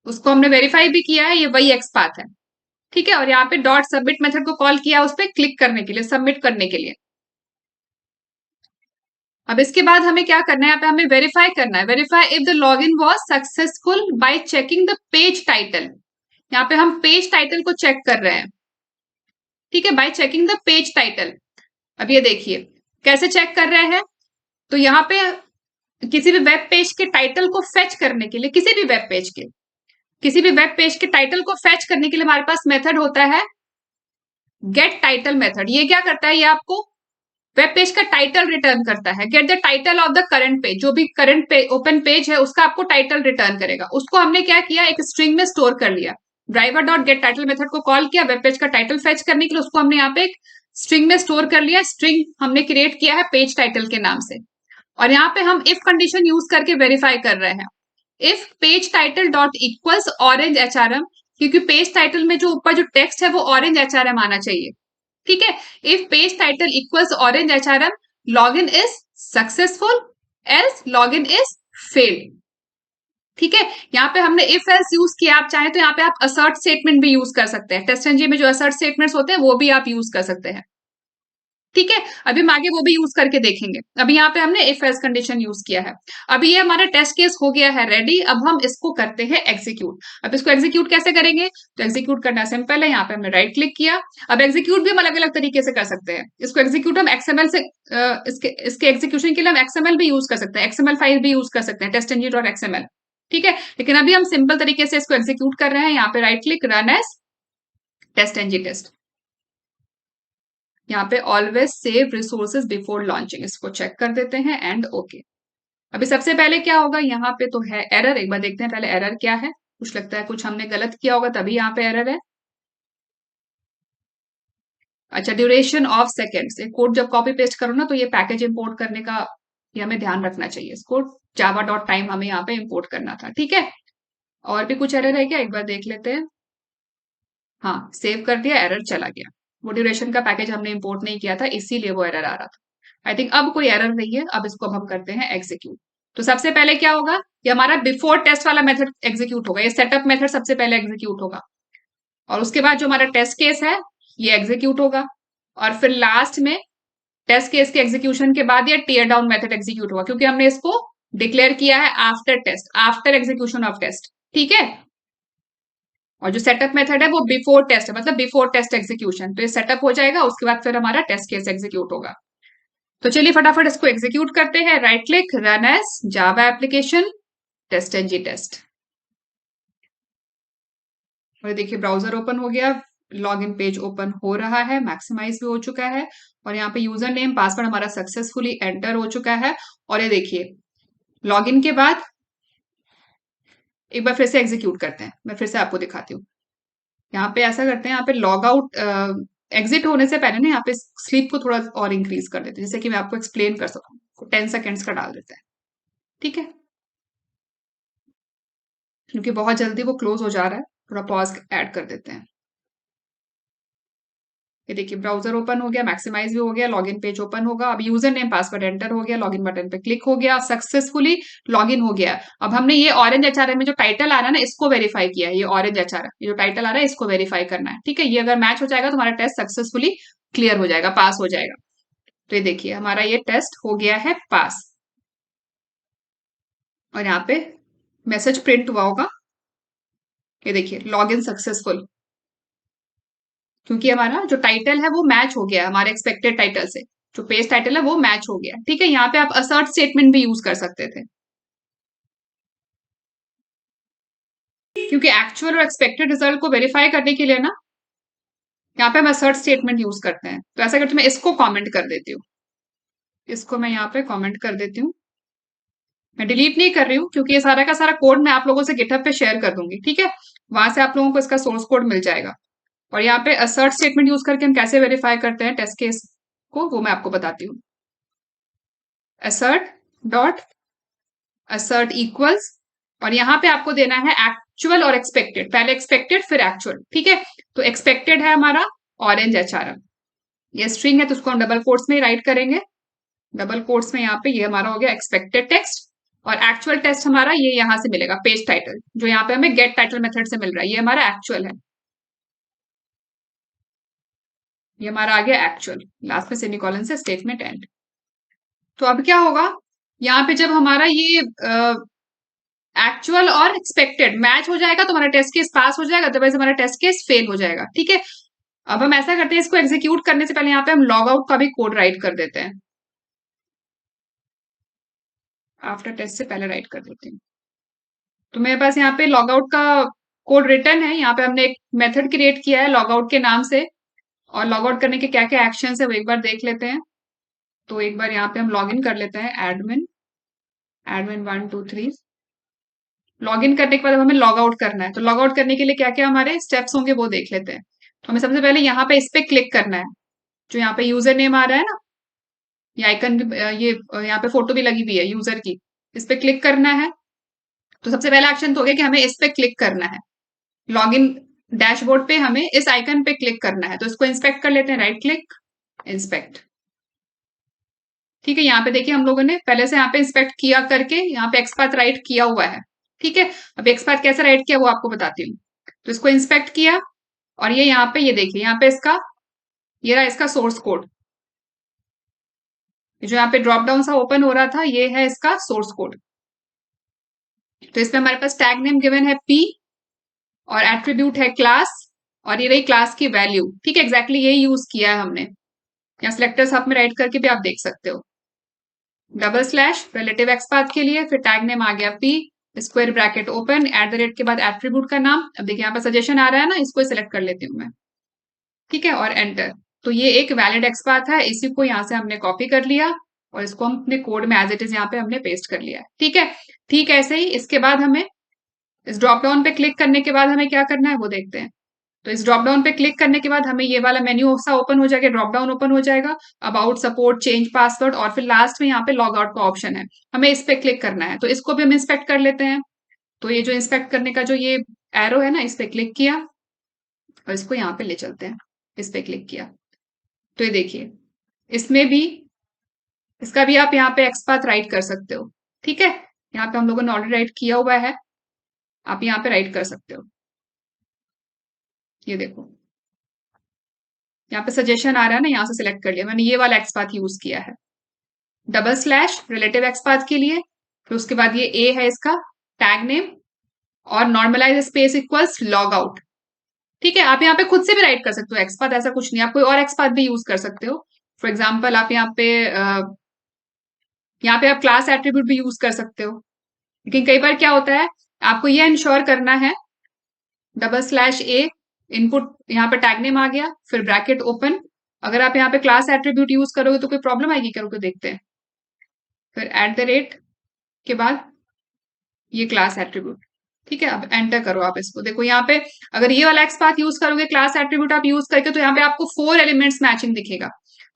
उसको हमने वेरीफाई भी किया है, ये वही एक्सपाथ है। ठीक है, और यहाँ पे डॉट सबमिट मेथड को कॉल किया उस पर क्लिक करने के लिए, सबमिट करने के लिए। अब इसके बाद हमें क्या करना है, यहाँ पे हमें वेरीफाई करना है, verify if the login was successful bye checking the page title. यहाँ पे हम पेज टाइटल को चेक कर रहे हैं। ठीक है, bye checking the page title. अब ये देखिए कैसे चेक कर रहे हैं, तो यहाँ पे किसी भी वेब पेज के टाइटल को फेच करने के लिए, किसी भी वेब पेज के टाइटल को फेच करने के लिए हमारे पास मेथड होता है गेट टाइटल मेथड। ये क्या करता है, ये आपको वेब पेज का टाइटल रिटर्न करता है, get the title of the current page, जो भी करंट पेज ओपन पेज है उसका आपको टाइटल रिटर्न करेगा। उसको हमने क्या किया, एक स्ट्रिंग में स्टोर कर लिया, driver dot gate title method को कॉल किया वेब पेज का टाइटल फेच करने के लिए, उसको हमने यहाँ पे एक स्ट्रिंग में स्टोर कर लिया, स्ट्रिंग हमने क्रिएट किया है पेज टाइटल के नाम से। और यहाँ पे हम इफ कंडीशन यूज करके वेरीफाई कर रहे हैं, if page title dot equals orange HRM, क्योंकि पेज टाइटल में जो ऊपर जो टेक्स्ट है वो ऑरेंज एचआरएम आना चाहिए। ठीक है, if page title equals orange HRM, login is successful, else login is failed. ठीक है, यहाँ पे हमने इफ एल्स यूज किया, आप चाहें तो यहाँ पे आप असर्ट स्टेटमेंट भी यूज कर सकते हैं। टेस्ट एंड में जो असर्ट स्टेटमेंट्स होते हैं वो भी आप यूज कर सकते हैं। ठीक है, अभी हम आगे वो भी यूज करके देखेंगे। अभी यहाँ पे हमने इफ एल्स कंडीशन यूज किया है। अभी ये हमारा टेस्ट केस हो गया है रेडी। अब हम इसको करते हैं एग्जीक्यूट। अब इसको एग्जीक्यूट कैसे करेंगे? तो एग्जीक्यूट करना सिंपल है। यहाँ पे हमने राइट क्लिक किया। अब एग्जीक्यूट भी हम अलग अलग तरीके से कर सकते हैं। इसको एग्जीक्यूट हम एक्सएमएल से इसके एग्जीक्यूशन के लिए हम एक्सएमएल भी यूज कर सकते हैं, एक्सएमएल फाइल भी यूज कर सकते हैं, टेस्ट एंड डॉट एक्सएमएल। ठीक है, लेकिन अभी हम सिंपल तरीके से इसको एग्जीक्यूट कर रहे हैं। यहाँ पे right click, run as test and test. यहाँ पे always save resources before launching, इसको चेक कर देते हैं एंड ओके। अभी सबसे पहले क्या होगा, यहाँ पे तो है एरर। एक बार देखते हैं पहले एरर क्या है। कुछ लगता है कुछ हमने गलत किया होगा तभी यहाँ पे एरर है। अच्छा, ड्यूरेशन ऑफ सेकेंड्स। एक कोड जब कॉपी पेस्ट करो ना तो ये पैकेज इंपोर्ट करने का ये हमें ध्यान रखना चाहिए। इसको जावा डॉट टाइम हमें यहाँ पे इंपोर्ट करना था। ठीक है, और भी कुछ एरर है क्या, एक बार देख लेते हैं। हाँ, सेव कर दिया, एरर चला गया। वो ड्यूरेशन का पैकेज हमने इंपोर्ट नहीं किया था, इसीलिए वो एरर आ रहा था। आई थिंक अब कोई एरर नहीं है। अब इसको हम करते हैं एग्जीक्यूट। तो सबसे पहले क्या होगा, ये हमारा बिफोर टेस्ट वाला मेथड एग्जीक्यूट होगा। ये सेटअप मेथड सबसे पहले एग्जीक्यूट होगा, और उसके बाद जो हमारा टेस्ट केस है ये एग्जीक्यूट होगा, और फिर लास्ट में टेस्ट केस के एग्जीक्यूशन के बाद ये टीयर डाउन मेथड एग्जीक्यूट होगा, क्योंकि हमने इसको डिक्लेयर किया है after test, after execution of test. ठीक है, और जो सेटअप मेथड है वो बिफोर टेस्ट है, मतलब बिफोर टेस्ट एग्जीक्यूशन। तो ये सेटअप हो जाएगा, उसके बाद फिर हमारा टेस्ट केस एग्जीक्यूट होगा। तो चलिए फटाफट इसको एग्जीक्यूट करते हैं। Right click, run as Java application test and test. और देखिए ब्राउजर ओपन हो गया, लॉगिन पेज ओपन हो रहा है, मैक्सिमाइज भी हो चुका है, और यहाँ पे यूजर नेम पासवर्ड हमारा सक्सेसफुली एंटर हो चुका है। और ये देखिए लॉगिन के बाद एक बार फिर से एग्जीक्यूट करते हैं। मैं फिर से आपको दिखाती हूँ। यहाँ पे ऐसा करते हैं, यहाँ पे लॉग आउट एग्जिट होने से पहले ना यहाँ पे स्लीप को थोड़ा और इंक्रीज कर देते हैं, जैसे कि मैं आपको एक्सप्लेन कर सकूँ। 10 सेकेंड्स का डाल देते हैं। ठीक है, क्योंकि बहुत जल्दी वो क्लोज हो जा रहा है, थोड़ा पॉज ऐड कर देते हैं। ये देखिए ब्राउजर ओपन हो गया, मैक्सिमाइज भी हो गया, लॉगिन पेज ओपन होगा। अब यूजर नेम पासवर्ड एंटर हो गया, लॉगिन बटन पे क्लिक हो गया, सक्सेसफुली लॉगिन हो गया। अब हमने ये ऑरेंज एचआरएम में जो टाइटल आ रहा है ना, इसको वेरीफाई किया है। ये ऑरेंज एचआरएम ये जो टाइटल आ रहा है इसको वेरीफाई करना है। ठीक है, ये अगर मैच हो जाएगा तो हमारा टेस्ट सक्सेसफुली क्लियर हो जाएगा, पास हो जाएगा। तो ये देखिए हमारा ये टेस्ट हो गया है पास, और यहाँ पे मैसेज प्रिंट हुआ होगा। ये देखिए लॉगिन सक्सेसफुल, क्योंकि हमारा जो टाइटल है वो मैच हो गया हमारे एक्सपेक्टेड टाइटल से। जो पेज टाइटल है वो मैच हो गया। ठीक है, यहाँ पे आप असर्ट स्टेटमेंट भी यूज कर सकते थे, क्योंकि एक्चुअल और एक्सपेक्टेड रिजल्ट को वेरीफाई करने के लिए ना यहाँ पे हम असर्ट स्टेटमेंट यूज करते हैं। तो ऐसा करके मैं इसको कमेंट कर देती हूँ। इसको मैं यहाँ पे कमेंट कर देती हूँ। मैं डिलीट नहीं कर रही हूँ, क्योंकि ये सारा का सारा कोड मैं आप लोगों से गिटहब पे शेयर कर दूंगी। ठीक है, वहां से आप लोगों को इसका सोर्स कोड मिल जाएगा। और यहाँ पे असर्ट स्टेटमेंट यूज करके हम कैसे वेरीफाई करते हैं टेस्ट केस को, वो मैं आपको बताती हूँ। assert डॉट assert इक्वल्स, और यहाँ पे आपको देना है एक्चुअल और एक्सपेक्टेड। पहले एक्सपेक्टेड फिर एक्चुअल। ठीक है, तो एक्सपेक्टेड है हमारा ऑरेंज एचआरएम, ये स्ट्रिंग है तो उसको हम डबल कोट्स में राइट करेंगे। डबल कोट्स में यहाँ पे ये हमारा हो गया एक्सपेक्टेड टेक्स्ट, और एक्चुअल टेस्ट हमारा ये यहाँ से मिलेगा, पेज टाइटल, जो यहाँ पे हमें गेट टाइटल मेथड से मिल रहा है, ये हमारा एक्चुअल है। ये हमारा आ गया एक्चुअल, लास्ट में सेमीकोलन से स्टेटमेंट एंड। तो अब क्या होगा, यहाँ पे जब हमारा ये एक्चुअल और एक्सपेक्टेड मैच हो जाएगा तो हमारा टेस्ट केस पास हो जाएगा, अदरवाइज हमारा टेस्ट केस फेल हो जाएगा। ठीक है, अब हम ऐसा करते हैं, इसको एग्जीक्यूट करने से पहले यहाँ पे हम लॉग आउट का भी कोड राइट कर देते हैं। आफ्टर टेस्ट से पहले राइट कर देते हैं। तो मेरे पास यहाँ पे लॉग आउट का कोड रिटर्न है। यहाँ पे हमने एक मेथड क्रिएट किया है लॉग आउट के नाम से, और लॉग आउट करने के क्या क्या एक्शन है वो एक बार देख लेते हैं। तो एक बार यहाँ पे हम लॉग इन कर लेते हैं, एडमिन एडमिन 1 2 3। लॉग इन करने के बाद हमें लॉग आउट करना है। तो लॉग आउट करने के लिए क्या क्या हमारे स्टेप्स होंगे वो देख लेते हैं। तो हमें सबसे पहले यहाँ पे इस पे क्लिक करना है, जो यहाँ पे यूजर नेम आ रहा है ना, ये आइकन ये यहाँ पे फोटो भी लगी हुई है यूजर की, इस पे क्लिक करना है। तो सबसे पहला एक्शन तो हो गया कि हमें इस पे क्लिक करना है, लॉग इन डैशबोर्ड पे हमें इस आइकन पे क्लिक करना है, तो इसको इंस्पेक्ट कर लेते हैं, राइट क्लिक, इंस्पेक्ट। ठीक है, यहाँ पे देखिए हम लोगों ने पहले से यहाँ पे इंस्पेक्ट किया करके यहाँ पे एक्सपाथ राइट किया हुआ है। ठीक है, अब एक्सपाथ कैसे राइट किया वो आपको बताती हूँ। तो इसको इंस्पेक्ट किया और ये यहाँ पे, ये देखिए यहाँ पे इसका, ये रहा इसका सोर्स कोड। जो यहाँ पे ड्रॉप डाउन सा ओपन हो रहा था, ये है इसका सोर्स कोड। तो इसमें हमारे पास टैग नेम गिवन है p, और एट्रीब्यूट है क्लास, और ये रही क्लास की वैल्यू। ठीक है, एग्जैक्टली यही यूज किया है हमने। यहाँ सिलेक्टर साथ में राइट करके भी आप देख सकते हो। डबल स्लैश रिलेटिव एक्सपाथ के लिए, फिर टैग नेम आ गया p, square bracket open, eight the rate के बाद एट्रीब्यूट का नाम। अब देखिए यहाँ पे सजेशन आ रहा है ना, इसको सिलेक्ट कर लेती हूँ मैं। ठीक है, और एंटर। तो ये एक वैलिड एक्सपाथ है, इसी को यहाँ से हमने कॉपी कर लिया और इसको हम अपने कोड में एज इट इज यहाँ पे हमने पेस्ट कर लिया। ठीक है, ठीक ऐसे ही इसके बाद हमें इस ड्रॉप डाउन पे क्लिक करने के बाद हमें क्या करना है वो देखते हैं। तो इस ड्रॉप डाउन पे क्लिक करने के बाद हमें ये वाला मेन्यू सा ओपन हो जाएगा, ड्रॉप डाउन ओपन हो जाएगा, अबाउट, सपोर्ट, चेंज पासवर्ड, और फिर लास्ट में यहाँ पे लॉग आउट का ऑप्शन है, हमें इस पे क्लिक करना है। तो इसको भी हम इंस्पेक्ट कर लेते हैं। तो ये जो इंस्पेक्ट करने का जो ये एरो है ना, इस पे क्लिक किया और इसको यहाँ पे ले चलते हैं, इस पे क्लिक किया। तो ये देखिए इसमें भी, इसका भी आप यहाँ पे एक्सपाथ राइट कर सकते हो। ठीक है, यहाँ पे हम लोगों ने ऑलरेडी राइट किया हुआ है, आप यहाँ पे राइट कर सकते हो। ये देखो यहाँ पे सजेशन आ रहा है ना, यहाँ से सिलेक्ट कर लिया मैंने, ये वाला एक्सपाथ यूज किया है। डबल स्लैश रिलेटिव एक्सपाथ के लिए, फिर उसके बाद ये ए है इसका टैग नेम, और normalize space equals log out. ठीक है, आप यहाँ पे खुद से भी राइट कर सकते हो एक्सपाथ, ऐसा कुछ नहीं, आप कोई और एक्सपाथ भी यूज कर सकते हो। फॉर एग्जाम्पल आप यहाँ पे आप क्लास एट्रीब्यूट भी यूज कर सकते हो। लेकिन कई बार क्या होता है, आपको ये इंश्योर करना है, डबल स्लैश ए, इनपुट यहाँ पे टैग नेम आ गया, फिर ब्रैकेट ओपन। अगर आप यहाँ पे क्लास एट्रीब्यूट यूज करोगे तो कोई प्रॉब्लम आएगी, करोगे देखते हैं। फिर एट द रेट के बाद ये क्लास एट्रीब्यूट। ठीक है, अब एंटर करो आप इसको, देखो यहाँ पे अगर ये वाला एक्सपाथ यूज करोगे, क्लास एट्रीब्यूट आप यूज करके, तो यहाँ पे आपको 4 एलिमेंट्स मैचिंग दिखेगा।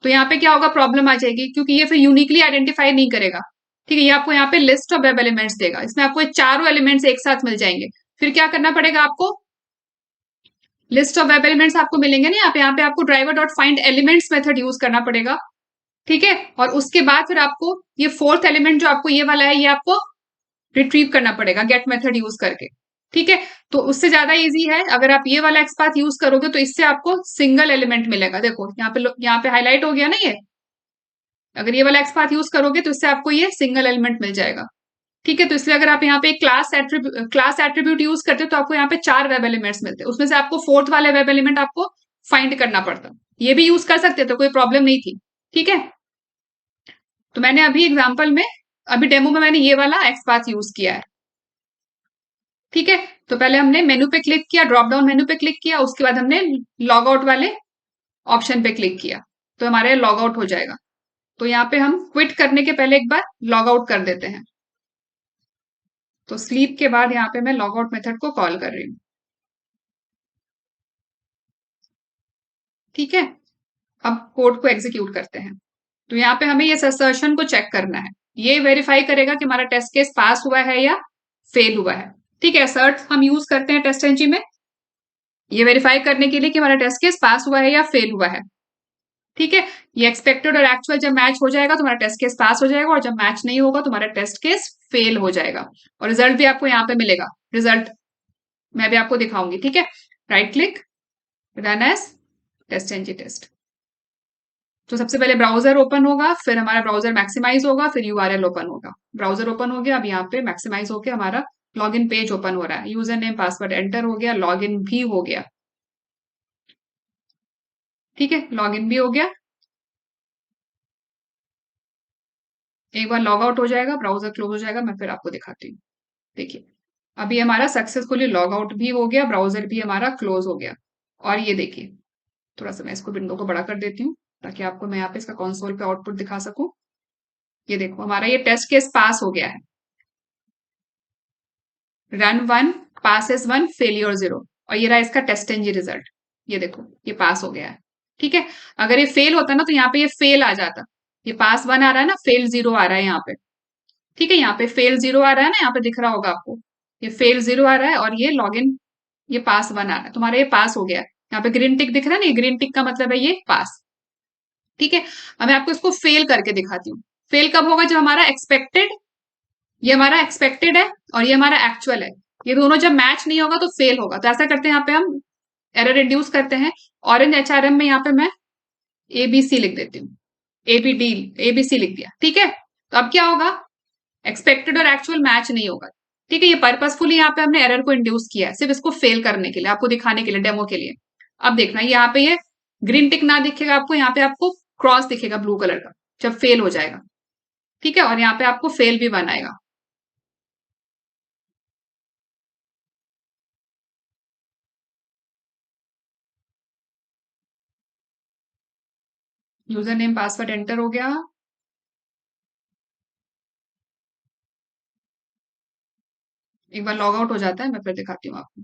तो यहाँ पे क्या होगा, प्रॉब्लम आ जाएगी, क्योंकि ये फिर यूनिकली आइडेंटिफाई नहीं करेगा। ठीक है, ये आपको यहाँ पे लिस्ट ऑफ वेब एलिमेंट्स देगा, इसमें आपको ये चारों एलिमेंट्स एक साथ मिल जाएंगे। फिर क्या करना पड़ेगा आपको, लिस्ट ऑफ वेब एलिमेंट्स आपको मिलेंगे ना यहाँ पे आपको driver dot find elements method use करना पड़ेगा। ठीक है, और उसके बाद फिर आपको ये फोर्थ एलिमेंट जो आपको ये वाला है, ये आपको रिट्रीव करना पड़ेगा गेट मेथड यूज करके। ठीक है, तो उससे ज्यादा इजी है, अगर आप ये वाला एक्सपाथ यूज करोगे तो इससे आपको सिंगल एलिमेंट मिलेगा। देखो यहाँ पे हाईलाइट हो गया ना ये, अगर ये वाला एक्सपाथ यूज करोगे तो इससे आपको ये सिंगल एलिमेंट मिल जाएगा। ठीक है, तो इसलिए अगर आप यहाँ पे क्लास एट्रीब्यूट यूज करते हो तो आपको यहाँ पे 4 वेब एलिमेंट्स मिलते हैं, उसमें से आपको फोर्थ वाले वेब एलिमेंट आपको फाइंड करना पड़ता। ये भी यूज कर सकते थे, कोई प्रॉब्लम नहीं थी। ठीक है, तो मैंने अभी एग्जाम्पल में, अभी डेमो में मैंने ये वाला एक्सपाथ यूज किया है। ठीक है, तो पहले हमने मेनू पे क्लिक किया, ड्रॉप डाउन मेनू पे क्लिक किया, उसके बाद हमने लॉग आउट वाले ऑप्शन पे क्लिक किया, तो हमारे लॉग आउट हो जाएगा। तो यहाँ पे हम क्विट करने के पहले एक बार लॉग आउट कर देते हैं। तो स्लीप के बाद यहाँ पे मैं लॉग आउट मेथड को कॉल कर रही हूँ। ठीक है, अब कोड को एग्जीक्यूट करते हैं। तो यहाँ पे हमें ये असर्शन को चेक करना है, ये वेरीफाई करेगा कि हमारा टेस्ट केस पास हुआ है या फेल हुआ है। ठीक है, असर्ट हम यूज करते हैं टेस्ट एनजी में, ये वेरीफाई करने के लिए कि हमारा टेस्ट केस पास हुआ है या फेल हुआ है। ठीक है, ये एक्सपेक्टेड और एक्चुअल जब मैच हो जाएगा तो हमारा टेस्ट केस पास हो जाएगा, और जब मैच नहीं होगा तो हमारा टेस्ट केस फेल हो जाएगा। और रिजल्ट भी आपको यहाँ पे मिलेगा, रिजल्ट मैं भी आपको दिखाऊंगी। ठीक है, right click, run as test NG test. तो सबसे पहले ब्राउजर ओपन होगा, फिर हमारा ब्राउजर मैक्सिमाइज होगा, फिर यूआरएल ओपन होगा। ब्राउजर ओपन हो गया, अब यहाँ पे मैक्सिमाइज होकर हमारा लॉगिन पेज ओपन हो रहा है, यूजर नेम पासवर्ड एंटर हो गया, लॉगिन भी हो गया। ठीक है, लॉगिन भी हो गया। एक बार लॉग आउट हो जाएगा, ब्राउजर क्लोज हो जाएगा, मैं फिर आपको दिखाती हूँ। देखिए अभी हमारा सक्सेसफुली लॉग आउट भी हो गया, ब्राउजर भी हमारा क्लोज हो गया। और ये देखिए, थोड़ा सा मैं इसको विंडो को बड़ा कर देती हूँ ताकि आपको मैं यहाँ पे इसका कंसोल पे आउटपुट दिखा सकूं। ये देखो हमारा ये टेस्ट केस पास हो गया है, रन 1, पासेस 1, फेलियर 0, और ये रहा इसका टेस्ट एनजी रिजल्ट। ये देखो ये पास हो गया है। ठीक है, अगर ये फेल होता ना तो यहाँ पे ये फेल आ जाता, ये पास 1 आ रहा है ना, फेल 0 आ रहा है यहाँ पे। ठीक है, यहाँ पे फेल 0 आ रहा है ना, यहाँ पे दिख रहा होगा आपको, ये फेल 0 आ रहा है और ये लॉगिन ये पास 1 आ रहा है, तुम्हारा ये पास हो गया है। यहाँ पे ग्रीन टिक दिख रहा है ना, ये ग्रीन टिक का मतलब है ये पास। ठीक है, अब मैं आपको इसको फेल करके दिखाती हूँ। फेल कब होगा? जब हमारा एक्सपेक्टेड, ये हमारा एक्सपेक्टेड है और ये हमारा एक्चुअल है, ये दोनों जब मैच नहीं होगा तो फेल होगा। तो ऐसा करते हैं, यहाँ पे हम एरर रिड्यूस करते हैं। ऑरेंज एचआरएम में यहाँ पे मैं एबीसी लिख देती हूँ, एबीडी, एबीसी लिख दिया। ठीक है, तो अब क्या होगा? एक्सपेक्टेड और एक्चुअल मैच नहीं होगा। ठीक है, ये पर्पसफुली यहाँ पे हमने एरर को इंड्यूस किया है, सिर्फ इसको फेल करने के लिए, आपको दिखाने के लिए, डेमो के लिए। अब देखना, यहाँ पे ये ग्रीन टिक ना दिखेगा आपको, यहाँ पे आपको क्रॉस दिखेगा ब्लू कलर का, जब फेल हो जाएगा। ठीक है, और यहाँ पे आपको फेल भी बनाएगा। यूजर नेम पासवर्ड एंटर हो गया। एक बार लॉग आउट हो जाता है, मैं फिर दिखाती हूँ आपको।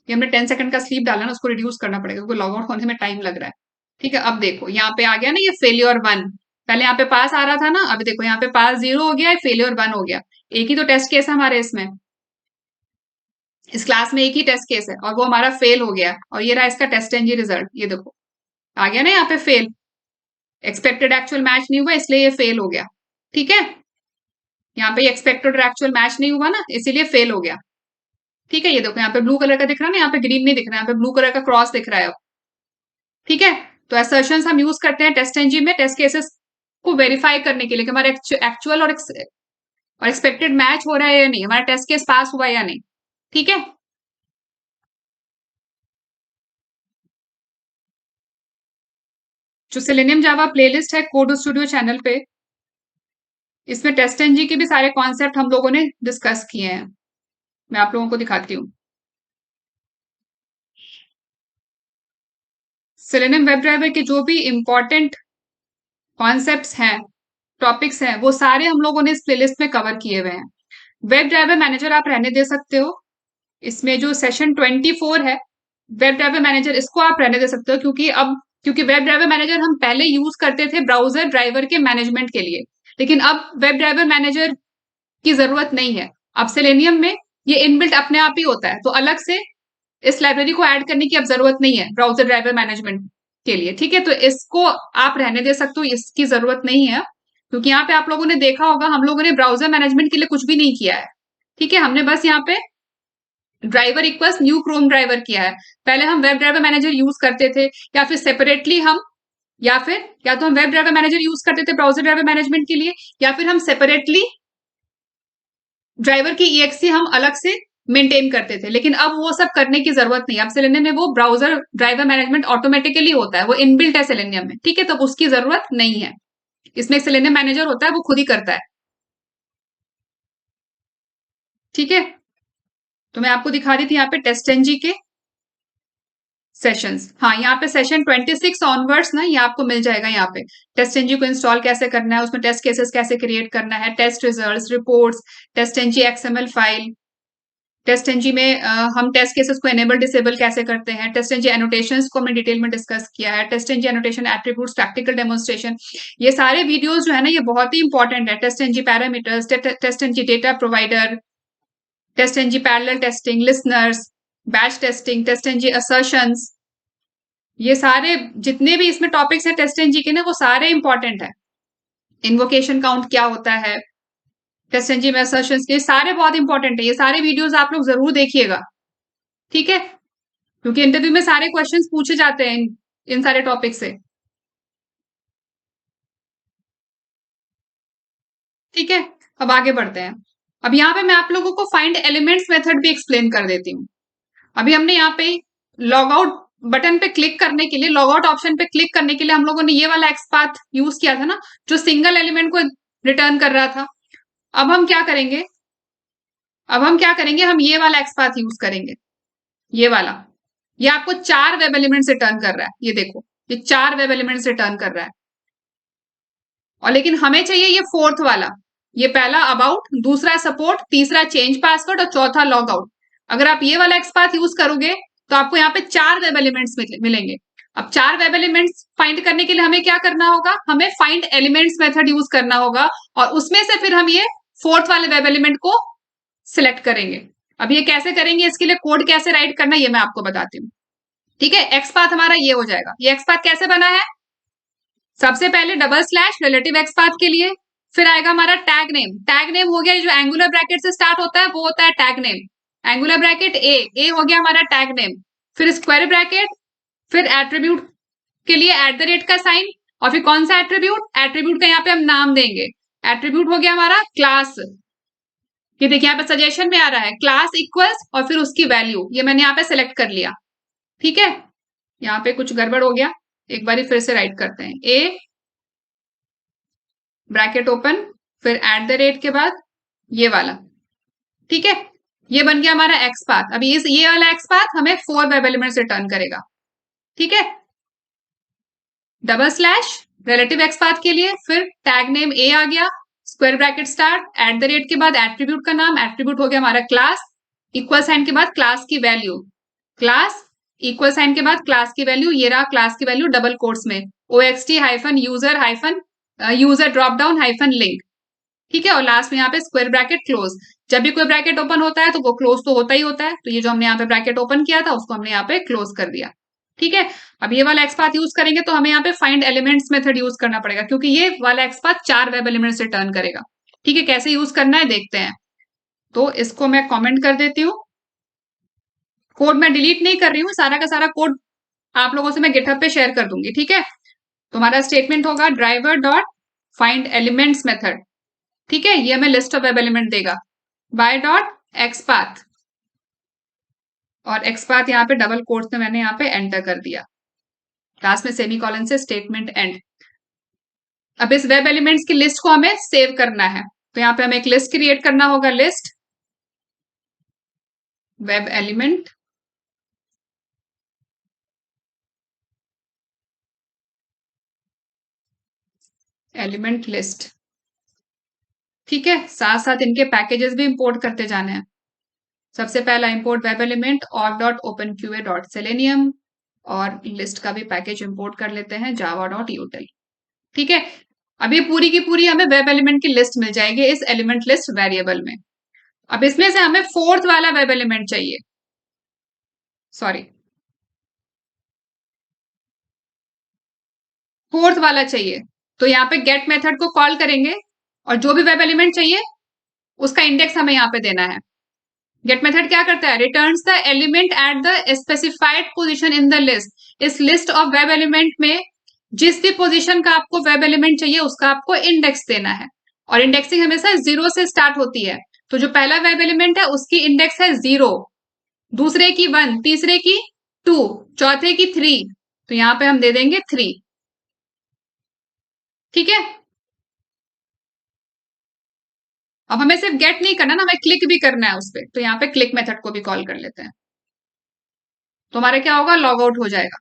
ये हमने 10 सेकंड का स्लीप डाला ना, उसको रिड्यूस करना पड़ेगा क्योंकि लॉग आउट होने में टाइम लग रहा है। ठीक है, अब देखो यहाँ पे आ गया ना ये फेलियर 1। पहले यहाँ पे पास आ रहा था ना, अब देखो यहाँ पे पास 0 हो गया, फेलियर 1 हो गया। एक ही तो टेस्ट केस है हमारे इसमें, इस क्लास में एक ही टेस्ट केस है और वो हमारा फेल हो गया। और ये रहा इसका टेस्ट एनजी रिजल्ट, ये देखो आ गया ना यहाँ पे फेल। एक्सपेक्टेड एक्चुअल मैच नहीं हुआ इसलिए ये फेल हो गया। ठीक है, यहाँ पे एक्सपेक्टेड और एक्चुअल मैच नहीं हुआ ना, इसीलिए फेल हो गया। ठीक है, ये देखो यहाँ पे ब्लू कलर का दिख रहा है ना, यहाँ पे ग्रीन नहीं दिख रहा है, यहाँ पे ब्लू कलर का क्रॉस दिख रहा है अब। ठीक है, तो असर्शंस हम यूज करते हैं टेस्ट एनजी में, टेस्ट केसेस को वेरीफाई करने के लिए कि हमारा एक्चुअल और एक्सपेक्टेड मैच हो रहा है या नहीं, हमारा टेस्ट केस पास हुआ है या नहीं। ठीक है, जो सेलेनियम जावा प्लेलिस्ट है कोड स्टूडियो चैनल पे, इसमें टेस्ट एनजी के भी सारे कॉन्सेप्ट हम लोगों ने डिस्कस किए हैं। मैं आप लोगों को दिखाती हूँ। सेलेनियम वेब ड्राइवर के जो भी इंपॉर्टेंट कॉन्सेप्ट्स हैं, टॉपिक्स हैं, वो सारे हम लोगों ने इस प्लेलिस्ट में कवर किए हुए हैं। वेब ड्राइवर मैनेजर आप रहने दे सकते हो, इसमें जो सेशन 24 है वेब ड्राइवर मैनेजर, इसको आप रहने दे सकते हो, क्योंकि वेब ड्राइवर मैनेजर हम पहले यूज करते थे ब्राउजर ड्राइवर के मैनेजमेंट के लिए, लेकिन अब वेब ड्राइवर मैनेजर की जरूरत नहीं है। अब सेलेनियम में ये इनबिल्ट अपने आप ही होता है, तो अलग से इस लाइब्रेरी को ऐड करने की अब जरूरत नहीं है ब्राउजर ड्राइवर मैनेजमेंट के लिए। ठीक है, तो इसको आप रहने दे सकते हो, इसकी जरूरत नहीं है, क्योंकि यहाँ पे आप लोगों ने देखा होगा हम लोगों ने ब्राउजर मैनेजमेंट के लिए कुछ भी नहीं किया है। ठीक है, हमने बस यहाँ पे driver equals new Chrome driver किया है। पहले हम वेब ड्राइवर मैनेजर यूज करते थे, या फिर सेपरेटली हम, या तो हम वेब ड्राइवर मैनेजर यूज करते थे ब्राउजर ड्राइवर मैनेजमेंट के लिए, या फिर हम सेपरेटली ड्राइवर की ईएक्सी हम अलग से मेंटेन करते थे। लेकिन अब वो सब करने की जरूरत नहीं है, अब सेलेनियम में वो ब्राउजर ड्राइवर मैनेजमेंट ऑटोमेटिकली होता है, वो इनबिल्ट है सेलेनियम में। ठीक है, तो उसकी जरूरत नहीं है, इसमें एक सेलेनियम मैनेजर होता है, वो खुद ही करता है। ठीक है, तो मैं आपको दिखा रही थी यहाँ पे टेस्ट एनजी के सेशंस। हाँ, यहाँ पे सेशन 26 ऑनवर्ड्स ना, ये आपको मिल जाएगा। यहाँ पे टेस्ट एनजी को इंस्टॉल कैसे करना है, उसमें टेस्ट केसेस कैसे क्रिएट करना है, test results, reports, test NG XML file, test NG में हम टेस्ट केसेस को एनेबल डिसेबल कैसे करते हैं, टेस्ट एनजी एनोटेशंस को हमने डिटेल में डिस्कस किया है, test NG annotation attributes, practical demonstration, ये सारे वीडियोस जो है ना ये बहुत ही इंपॉर्टेंट है। Test NG parameters, test NG data provider, test NG parallel testing, listeners, batch testing, test NG assertions, ये सारे जितने भी इसमें टॉपिक्स हैं टेस्ट एनजी के ना, वो सारे इंपॉर्टेंट है। इन्वोकेशन काउंट क्या होता है, टेस्ट एनजी में असर्शंस के सारे बहुत इंपॉर्टेंट है। ये सारे वीडियोस आप लोग जरूर देखिएगा। ठीक है, क्योंकि इंटरव्यू में सारे क्वेश्चंस पूछे जाते हैं इन सारे टॉपिक से। ठीक है, अब आगे बढ़ते हैं। अब यहाँ पे मैं आप लोगों को फाइंड एलिमेंट्स मेथड भी एक्सप्लेन कर देती हूँ। अभी हमने यहाँ पे लॉग आउट बटन पे क्लिक करने के लिए, लॉग आउट ऑप्शन पे क्लिक करने के लिए हम लोगों ने ये वाला एक्सपाथ यूज किया था ना, जो सिंगल एलिमेंट को रिटर्न कर रहा था। अब हम क्या करेंगे, हम ये वाला एक्सपाथ यूज करेंगे, ये वाला। ये आपको 4 वेब एलिमेंट्स रिटर्न कर रहा है, ये देखो, ये 4 वेब एलिमेंट्स रिटर्न कर रहा है। और लेकिन हमें चाहिए ये फोर्थ वाला, ये पहला अबाउट, दूसरा सपोर्ट, तीसरा चेंज पासवर्ड और चौथा लॉग आउट। अगर आप ये वाला एक्सपाथ यूज करोगे तो आपको यहाँ पे 4 वेब एलिमेंट्स मिलेंगे। अब 4 वेब एलिमेंट्स फाइंड करने के लिए हमें क्या करना होगा, हमें फाइंड एलिमेंट्स मेथड यूज करना होगा, और उसमें से फिर हम ये फोर्थ वाले वेब एलिमेंट को सिलेक्ट करेंगे। अब ये कैसे करेंगे, इसके लिए कोड कैसे राइट करना ये मैं आपको बताती हूँ। ठीक है, एक्स पाथ हमारा ये हो जाएगा। ये एक्स पाथ कैसे बना है, सबसे पहले double slash relative x path के लिए, फिर आएगा हमारा टैग नेम। टैग नेम हो गया जो एंगुलर ब्रैकेट से स्टार्ट होता है वो होता है टैग नेम। एंगुलर ब्रैकेट ए हो गया हमारा टैग नेम, फिर स्क्वायर ब्रैकेट, फिर एट्रीब्यूट के लिए एट द रेट का साइन, और फिर कौन सा एट्रीब्यूट, एट्रीब्यूट का यहाँ पे हम नाम देंगे। एट्रीब्यूट हो गया हमारा क्लास। ये देखिए यहाँ पे सजेशन में आ रहा है क्लास इक्वल्स और फिर उसकी वैल्यू, ये मैंने यहाँ पे सिलेक्ट कर लिया। ठीक है, यहाँ पे कुछ गड़बड़ हो गया, एक बार फिर से राइट करते हैं। ए ब्रैकेट ओपन, फिर एट द रेट के बाद ये वाला। ठीक है, ये बन गया हमारा एक्स पाथ। अभी इस ये वाला एक्स पाथ हमें 4 वेब एलिमेंट्स रिटर्न करेगा। ठीक है, double slash relative x path के लिए, फिर टैग नेम ए आ गया, square bracket start, eight the rate के बाद एट्रीब्यूट का नाम, एट्रीब्यूट हो गया हमारा क्लास, इक्वल साइन के बाद क्लास की वैल्यू, क्लास इक्वल साइन के बाद क्लास की वैल्यू, ये रहा क्लास की वैल्यू डबल कोट्स में, oxt hyphen user hyphen user drop down hyphen link. ठीक है, और लास्ट में यहाँ पे स्क्वायर ब्रैकेट क्लोज। जब भी कोई ब्रैकेट ओपन होता है तो वो क्लोज तो होता ही होता है, तो ये जो हमने यहाँ पे ब्रैकेट ओपन किया था उसको हमने यहाँ पे क्लोज कर दिया। ठीक है, अब ये वाला एक्स पाथ यूज करेंगे तो हमें यहाँ पे फाइंड एलिमेंट्स मेथड यूज करना पड़ेगा, क्योंकि ये वाला x path 4 web elements return करेगा। ठीक है, कैसे यूज करना है देखते हैं। तो इसको मैं कॉमेंट कर देती हूँ, कोड मैं डिलीट नहीं कर रही हूँ, सारा का सारा कोड आप लोगों से मैं गिटहब पे शेयर कर दूंगी। ठीक है, तुम्हारा स्टेटमेंट होगा driver dot find elements method. ठीक है, ये हमें लिस्ट ऑफ वेब एलिमेंट देगा बाय डॉट एक्स पाथ, और एक्स पाथ यहाँ पे डबल कोट्स में मैंने यहाँ पे एंटर कर दिया, लास्ट में सेमीकोलन से स्टेटमेंट एंड। अब इस वेब एलिमेंट्स की लिस्ट को हमें सेव करना है, तो यहाँ पे हमें एक लिस्ट क्रिएट करना होगा, list web element, element list. ठीक है, साथ साथ इनके पैकेजेस भी इंपोर्ट करते जाने हैं। सबसे पहला import web element org dot open Q A dot Selenium, और लिस्ट का भी पैकेज इंपोर्ट कर लेते हैं जावा डॉट यूटिल। ठीक है, अब ये पूरी की पूरी हमें वेब एलिमेंट की लिस्ट मिल जाएगी इस एलिमेंट लिस्ट वेरिएबल में। अब इसमें से हमें फोर्थ वाला वेब एलिमेंट चाहिए, सॉरी फोर्थ वाला चाहिए, तो यहाँ पे गेट मेथड को कॉल करेंगे और जो भी वेब एलिमेंट चाहिए उसका इंडेक्स हमें यहाँ पे देना है। गेट मेथड क्या करता है, returns the element at the specified position in the list. इस लिस्ट ऑफ वेब एलिमेंट में जिस भी पोजीशन का आपको वेब एलिमेंट चाहिए उसका आपको इंडेक्स देना है, और इंडेक्सिंग हमेशा 0 से स्टार्ट होती है। तो जो पहला वेब एलिमेंट है उसकी इंडेक्स है 0, दूसरे की 1, तीसरे की 2, चौथे की 3, तो यहाँ पे हम दे देंगे 3। ठीक है, अब हमें सिर्फ गेट नहीं करना ना, हमें क्लिक भी करना है उस पर, तो यहाँ पे क्लिक मेथड को भी कॉल कर लेते हैं। तो हमारा क्या होगा, लॉग आउट हो जाएगा।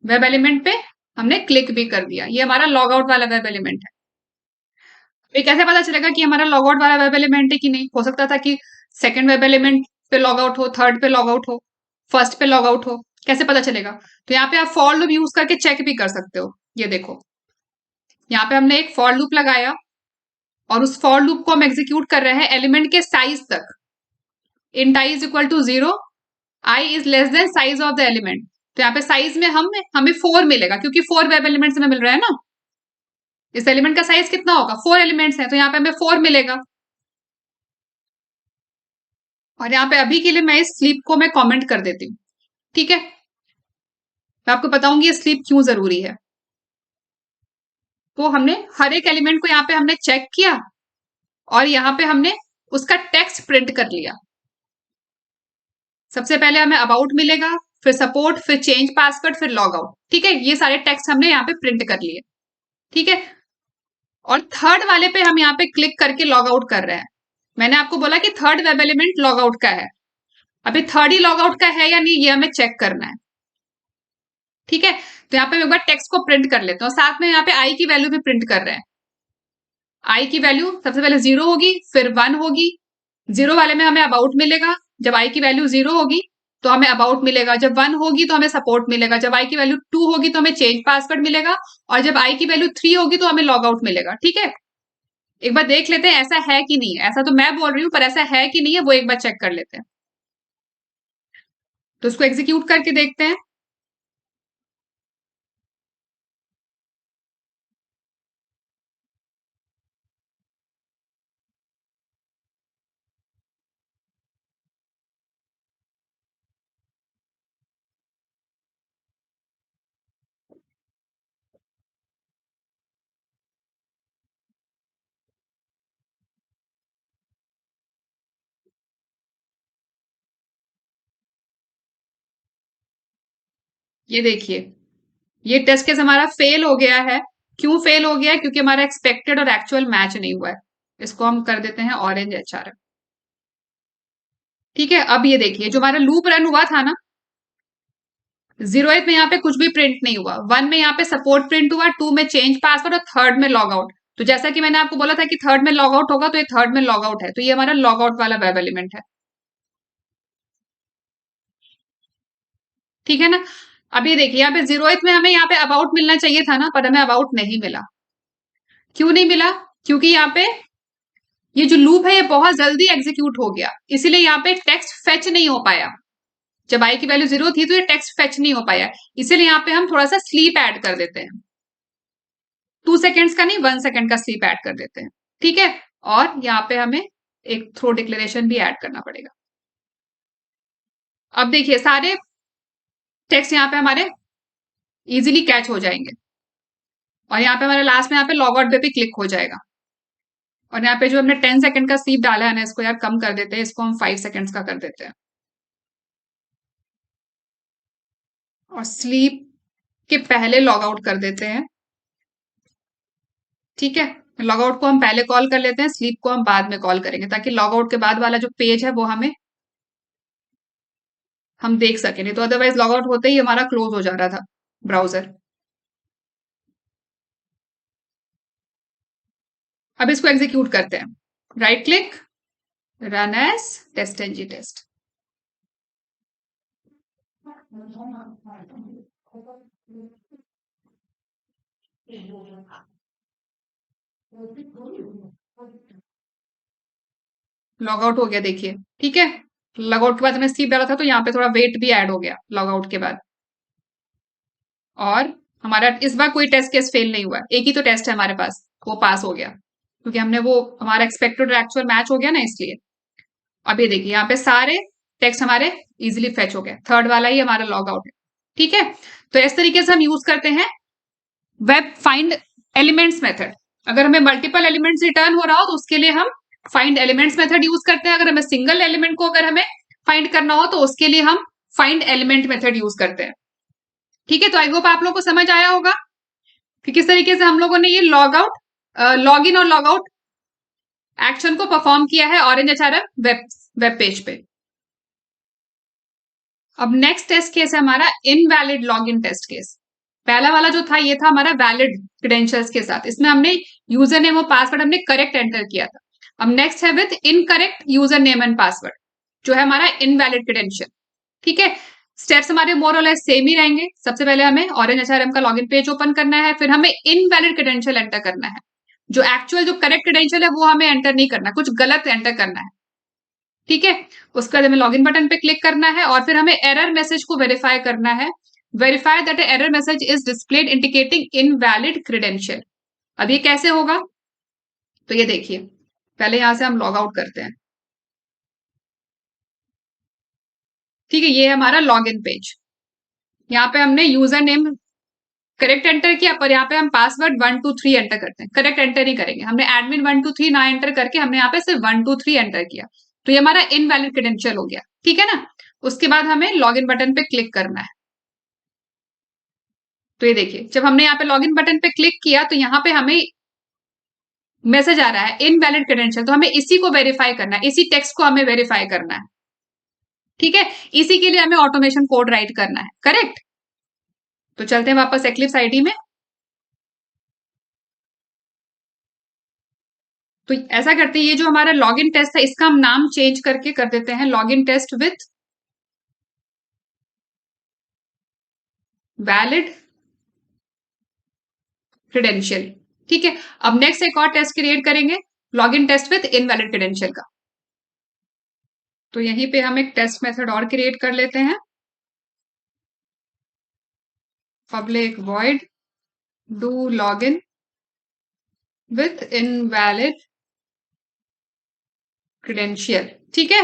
वेब एलिमेंट पे हमने क्लिक भी कर दिया, ये हमारा लॉग आउट वाला वेब एलिमेंट है। ये कैसे पता चलेगा कि हमारा लॉग आउट वाला वेब एलिमेंट है कि नहीं, हो सकता था कि सेकंड वेब एलिमेंट पे लॉग आउट हो, थर्ड पे लॉग आउट हो, फर्स्ट पे लॉग आउट हो, कैसे पता चलेगा। तो यहाँ पे आप फॉर लूप यूज करके चेक भी कर सकते हो। ये देखो, यहाँ पे हमने एक फॉर लूप लगाया और उस फॉर लूप को हम एग्जीक्यूट कर रहे हैं एलिमेंट के साइज तक। int i is equal to 0, i is less than size of the element. तो यहाँ पे साइज में हमें 4 मिलेगा, क्योंकि 4 वेब एलिमेंट्स हमें मिल रहा है ना। इस एलिमेंट का साइज कितना होगा, 4 एलिमेंट्स हैं, तो यहाँ पे हमें 4 मिलेगा। और यहाँ पे अभी के लिए मैं इस स्लीप को मैं कमेंट कर देती हूँ। ठीक है, मैं आपको बताऊंगी ये स्लीप क्यों जरूरी है। तो हमने हर एक एलिमेंट को यहाँ पे हमने चेक किया और यहाँ पे हमने उसका टेक्स्ट प्रिंट कर लिया। सबसे पहले हमें अबाउट मिलेगा, फिर सपोर्ट, फिर चेंज पासवर्ड, फिर लॉग आउट। ठीक है, ये सारे टेक्स्ट हमने यहाँ पे प्रिंट कर लिए। ठीक है, और थर्ड वाले पे हम यहाँ पे क्लिक करके लॉग आउट कर रहे हैं। मैंने आपको बोला कि third web element log out का है, अभी थर्ड ही लॉग आउट का है या नहीं ये हमें चेक करना है। ठीक है, तो यहाँ पे एक बार टेक्स्ट को प्रिंट कर लेते हैं, और साथ में यहाँ पे आई की वैल्यू भी प्रिंट कर रहे हैं। आई की वैल्यू सबसे पहले 0 होगी, फिर 1 होगी। 0 वाले में हमें अबाउट मिलेगा, जब आई की वैल्यू 0 होगी तो हमें अबाउट मिलेगा, जब 1 होगी तो हमें सपोर्ट मिलेगा, जब आई की वैल्यू 2 होगी तो हमें चेंज पासवर्ड मिलेगा, और जब आई की वैल्यू 3 होगी तो हमें लॉग आउट मिलेगा। ठीक है, एक बार देख लेते हैं ऐसा है कि नहीं। ऐसा तो मैं बोल रही हूँ, पर ऐसा है कि नहीं है वो एक बार चेक कर लेते हैं। तो इसको एग्जीक्यूट करके देखते हैं। ये देखिए, ये टेस्ट केस हमारा फेल हो गया है। क्यों फेल हो गया है? क्योंकि हमारा एक्सपेक्टेड और एक्चुअल मैच नहीं हुआ है। इसको हम कर देते हैं ऑरेंज एचआरएम। ठीक है, अब ये देखिए, जो हमारा लूप रन हुआ था ना, 0th में यहाँ पे कुछ भी प्रिंट नहीं हुआ, 1 में यहाँ पे सपोर्ट प्रिंट हुआ, 2 में चेंज पासवर्ड और थर्ड में लॉग आउट। तो जैसा कि मैंने आपको बोला था कि थर्ड में लॉग आउट होगा, तो ये थर्ड में लॉग आउट है, तो ये हमारा लॉग आउट वाला वेब एलिमेंट है। ठीक है ना। अब ये देखिए, यहाँ पे 0th में हमें यहाँ पे अबाउट मिलना चाहिए था ना, पर हमें अबाउट नहीं मिला। क्यों नहीं मिला? क्योंकि यहाँ पे ये जो लूप है ये बहुत जल्दी एग्जीक्यूट हो गया, इसीलिए यहाँ पे टेक्स्ट फेच नहीं हो पाया। जब आई की वैल्यू 0 थी तो ये टेक्स्ट फेच नहीं हो पाया, इसीलिए यहाँ पे हम थोड़ा सा स्लीप ऐड कर देते हैं। 2 सेकेंड्स का नहीं, 1 सेकेंड का स्लीप ऐड कर देते हैं। ठीक है, और यहाँ पे हमें एक थ्रो डिक्लेरेशन भी ऐड करना पड़ेगा। अब देखिए, सारे टेक्स्ट यहाँ पे हमारे इजीली कैच हो जाएंगे, और यहाँ पे हमारे लास्ट में यहाँ पे लॉग आउट पे भी क्लिक हो जाएगा। और यहाँ पे जो हमने 10 सेकंड का स्लीप डाला है ना, इसको यार कम कर देते हैं, इसको हम 5 सेकंड्स का कर देते हैं। और स्लीप के पहले लॉग आउट कर देते हैं। ठीक है, लॉग आउट को हम पहले कॉल कर लेते हैं, स्लीप को हम बाद में कॉल करेंगे, ताकि लॉग आउट के बाद वाला जो पेज है वो हम देख सके, नहीं तो अदरवाइज लॉग आउट होते ही हमारा क्लोज हो जा रहा था ब्राउजर। अब इसको एग्जीक्यूट करते हैं। Right click, run as test NG test. Log out हो गया, देखिए। ठीक है, लॉग आउट के बाद हमने स्लीप डाला था, तो यहाँ पे थोड़ा वेट भी ऐड हो गया लॉग आउट के बाद। और हमारा इस बार कोई टेस्ट केस फेल नहीं हुआ, एक ही तो टेस्ट है हमारे पास, वो पास हो गया, क्योंकि हमने वो हमारा एक्सपेक्टेड और एक्चुअल मैच हो गया ना, इसलिए। अब ये देखिए, यहाँ पे सारे टेक्स्ट हमारे इजिली फेच हो गए, थर्ड वाला ही हमारा लॉग आउट है। ठीक है, तो इस तरीके से हम यूज करते हैं वेब फाइंड एलिमेंट्स मेथड। अगर हमें मल्टीपल एलिमेंट्स रिटर्न हो रहा हो तो उसके लिए हम फाइंड एलिमेंट्स मेथड यूज करते हैं। अगर हमें सिंगल एलिमेंट को अगर हमें फाइंड करना हो तो उसके लिए हम फाइंड एलिमेंट मेथड यूज करते हैं। ठीक है, तो आई होप आप लोग को समझ आया होगा कि किस तरीके से हम लोगों ने ये लॉग आउट, लॉग इन और लॉग आउट एक्शन को परफॉर्म किया है ऑरेंज एचआरएम वेब पेज पे। अब नेक्स्ट टेस्ट केस है हमारा इनवैलिड लॉगिन टेस्ट केस। पहला वाला जो था ये था हमारा वैलिड क्रेडेंशियल्स के साथ, इसमें हमने यूजर नेम और पासवर्ड हमने करेक्ट एंटर किया था। अब नेक्स्ट है with incorrect user name and password, जो है हमारा इनवैलिड क्रेडेंशियल। ठीक है, स्टेप्स हमारे मोर और लेस सेम ही रहेंगे। सबसे पहले हमें ऑरेंज एचआरएम का लॉगिन पेज ओपन करना है, फिर हमें इनवैलिड क्रेडेंशियल एंटर करना है। जो एक्चुअल जो करेक्ट क्रेडेंशियल है वो हमें एंटर नहीं करना, कुछ गलत एंटर करना है। ठीक है, उसके बाद हमें लॉगिन बटन पे क्लिक करना है, और फिर हमें एरर मैसेज को वेरीफाई करना है। Verify that error message is displayed indicating invalid credential. अब ये कैसे होगा? तो ये देखिए, पहले यहां से हम लॉग आउट करते हैं। ठीक है, ये है हमारा लॉगिन पेज। यहाँ पे हमने यूजर नेम करेक्ट एंटर किया, पर यहाँ पे हम पासवर्ड 123 एंटर करते हैं, करेक्ट एंटर नहीं करेंगे। हमने एडमिन 123 ना एंटर करके हमने यहाँ पे सिर्फ 123 एंटर किया, तो ये हमारा इनवैलिड क्रेडेंशियल हो गया। ठीक है ना, उसके बाद हमें लॉगिन बटन पे क्लिक करना है। तो ये देखिए, जब हमने यहाँ पे लॉगिन बटन पे क्लिक किया तो यहाँ पे हमें मैसेज आ रहा है इनवैलिड क्रेडेंशियल, तो हमें इसी को वेरीफाई करना है, इसी टेक्स्ट को हमें वेरीफाई करना है। ठीक है, इसी के लिए हमें ऑटोमेशन कोड राइट करना है। करेक्ट, तो चलते हैं वापस एक्लिप्स आईडी में। तो ऐसा करते हैं, ये जो हमारा लॉगिन टेस्ट है इसका हम नाम चेंज करके कर देते हैं login test with valid credential. ठीक है, अब नेक्स्ट एक और टेस्ट क्रिएट करेंगे, login test with invalid credential का। तो यहीं पे हम एक टेस्ट मेथड और क्रिएट कर लेते हैं। public void do login with invalid credential, ठीक है।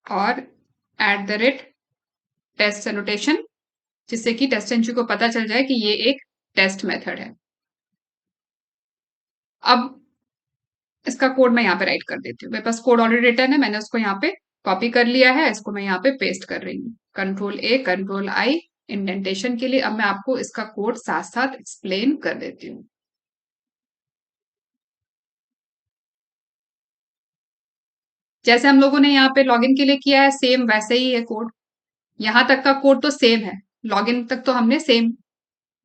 और @ टेस्ट एनोटेशन, जिससे कि टेस्ट एंट्री को पता चल जाए कि ये एक टेस्ट मेथड है। अब इसका कोड मैं यहाँ पे राइट कर देती हूँ। मेरे पास कोड ऑलरेडी रिटर्न है, मैंने उसको यहाँ पे कॉपी कर लिया है। इसको मैं यहाँ पे पेस्ट कर रही हूँ, Ctrl+A Ctrl+I इंडेंटेशन के लिए। अब मैं आपको इसका कोड साथ साथ एक्सप्लेन कर देती हूँ। जैसे हम लोगों ने यहाँ पे लॉगिन के लिए किया है, सेम वैसे ही है कोड। यहां तक का कोड तो सेम है, लॉगिन तक तो हमने सेम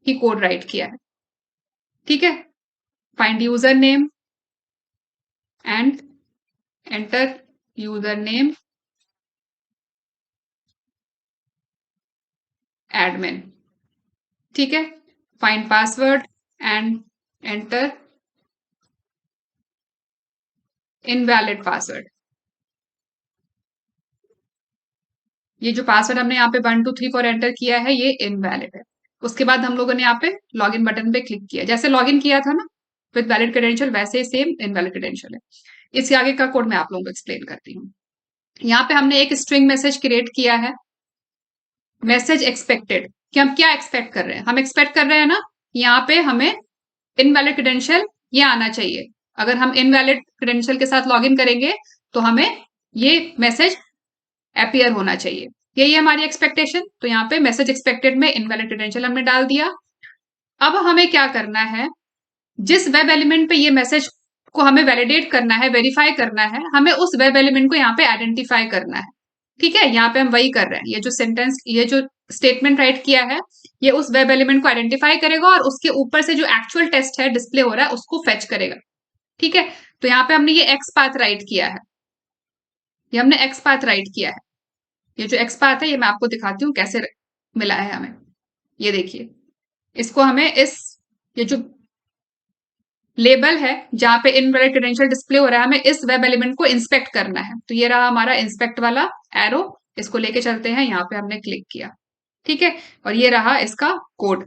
ही कोड राइट किया है, ठीक है। Find user name and enter user name admin, ठीक है। Find password and enter invalid password. ये जो पासवर्ड हमने यहाँ पे 1 2 3 4 एंटर किया है, ये इनवैलिड है। उसके बाद हम लोगों ने यहाँ पे लॉगिन बटन पे क्लिक किया, जैसे लॉगिन किया था ना विद वैलिड क्रेडेंशियल, वैसे ही सेम इनवैलिड क्रेडेंशियल है। इसके आगे का कोड मैं आप लोगों को एक्सप्लेन करती हूँ। यहाँ पे हमने एक स्ट्रिंग मैसेज क्रिएट किया है, मैसेज एक्सपेक्टेड, कि हम क्या एक्सपेक्ट कर रहे हैं। हम एक्सपेक्ट कर रहे हैं ना, यहाँ पे हमें इनवैलिड क्रेडेंशियल ये आना चाहिए। अगर हम इनवैलिड क्रेडेंशियल के साथ लॉगिन करेंगे तो हमें ये मैसेज अपीयर होना चाहिए। यही है हमारी एक्सपेक्टेशन। तो यहाँ पे मैसेज एक्सपेक्टेड में इनवैलिड क्रेडेंशियल हमने डाल दिया। अब हमें क्या करना है, जिस वेब एलिमेंट पे ये मैसेज को हमें वैलिडेट करना है, वेरीफाई करना है, हमें उस वेब एलिमेंट को यहाँ पे आइडेंटिफाई करना है, ठीक है। यहाँ पे हम वही कर रहे हैं। ये जो सेंटेंस, ये जो स्टेटमेंट राइट किया है, ये उस वेब एलिमेंट को आइडेंटिफाई करेगा और उसके ऊपर से जो एक्चुअल टेस्ट है डिस्प्ले हो रहा है उसको फेच करेगा, ठीक है। तो यहाँ पे हमने ये एक्स पाथ राइट किया है, ये हमने एक्स पाथ राइट किया है। ये जो एक्स पाथ है, ये मैं आपको दिखाती हूँ कैसे मिला है हमें। ये देखिए, इसको हमें इस, ये जो लेबल है जहां पे इनवैलिड क्रेडेंशियल डिस्प्ले हो रहा है, हमें इस वेब एलिमेंट को इंस्पेक्ट करना है। तो ये रहा हमारा इंस्पेक्ट वाला एरो, इसको लेके चलते हैं। यहाँ पे हमने क्लिक किया, ठीक है। और ये रहा इसका कोड,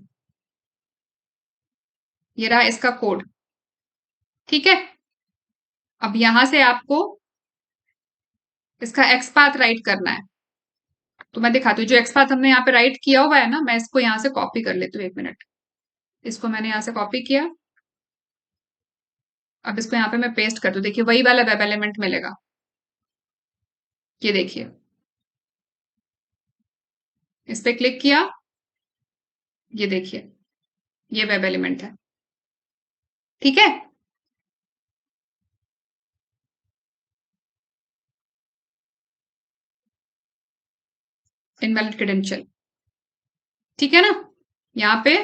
ये रहा इसका कोड, ठीक है। अब यहां से आपको इसका एक्स पाथ राइट करना है। तो मैं दिखाती हूँ, जो एक्स पाथ हमने यहाँ पे राइट किया हुआ है ना, मैं इसको यहाँ से कॉपी कर लेती हूँ। 1 मिनट, इसको मैंने यहाँ से कॉपी किया। अब इसको यहाँ पे मैं पेस्ट कर दूँ। देखिए वही वाला वेब एलिमेंट मिलेगा, ये देखिए। इस पे क्लिक किया, ये देखिए, ये वेब एलिमेंट है, ठीक है। इनवैलिड क्रेडेंशियल, ठीक है ना। यहाँ पे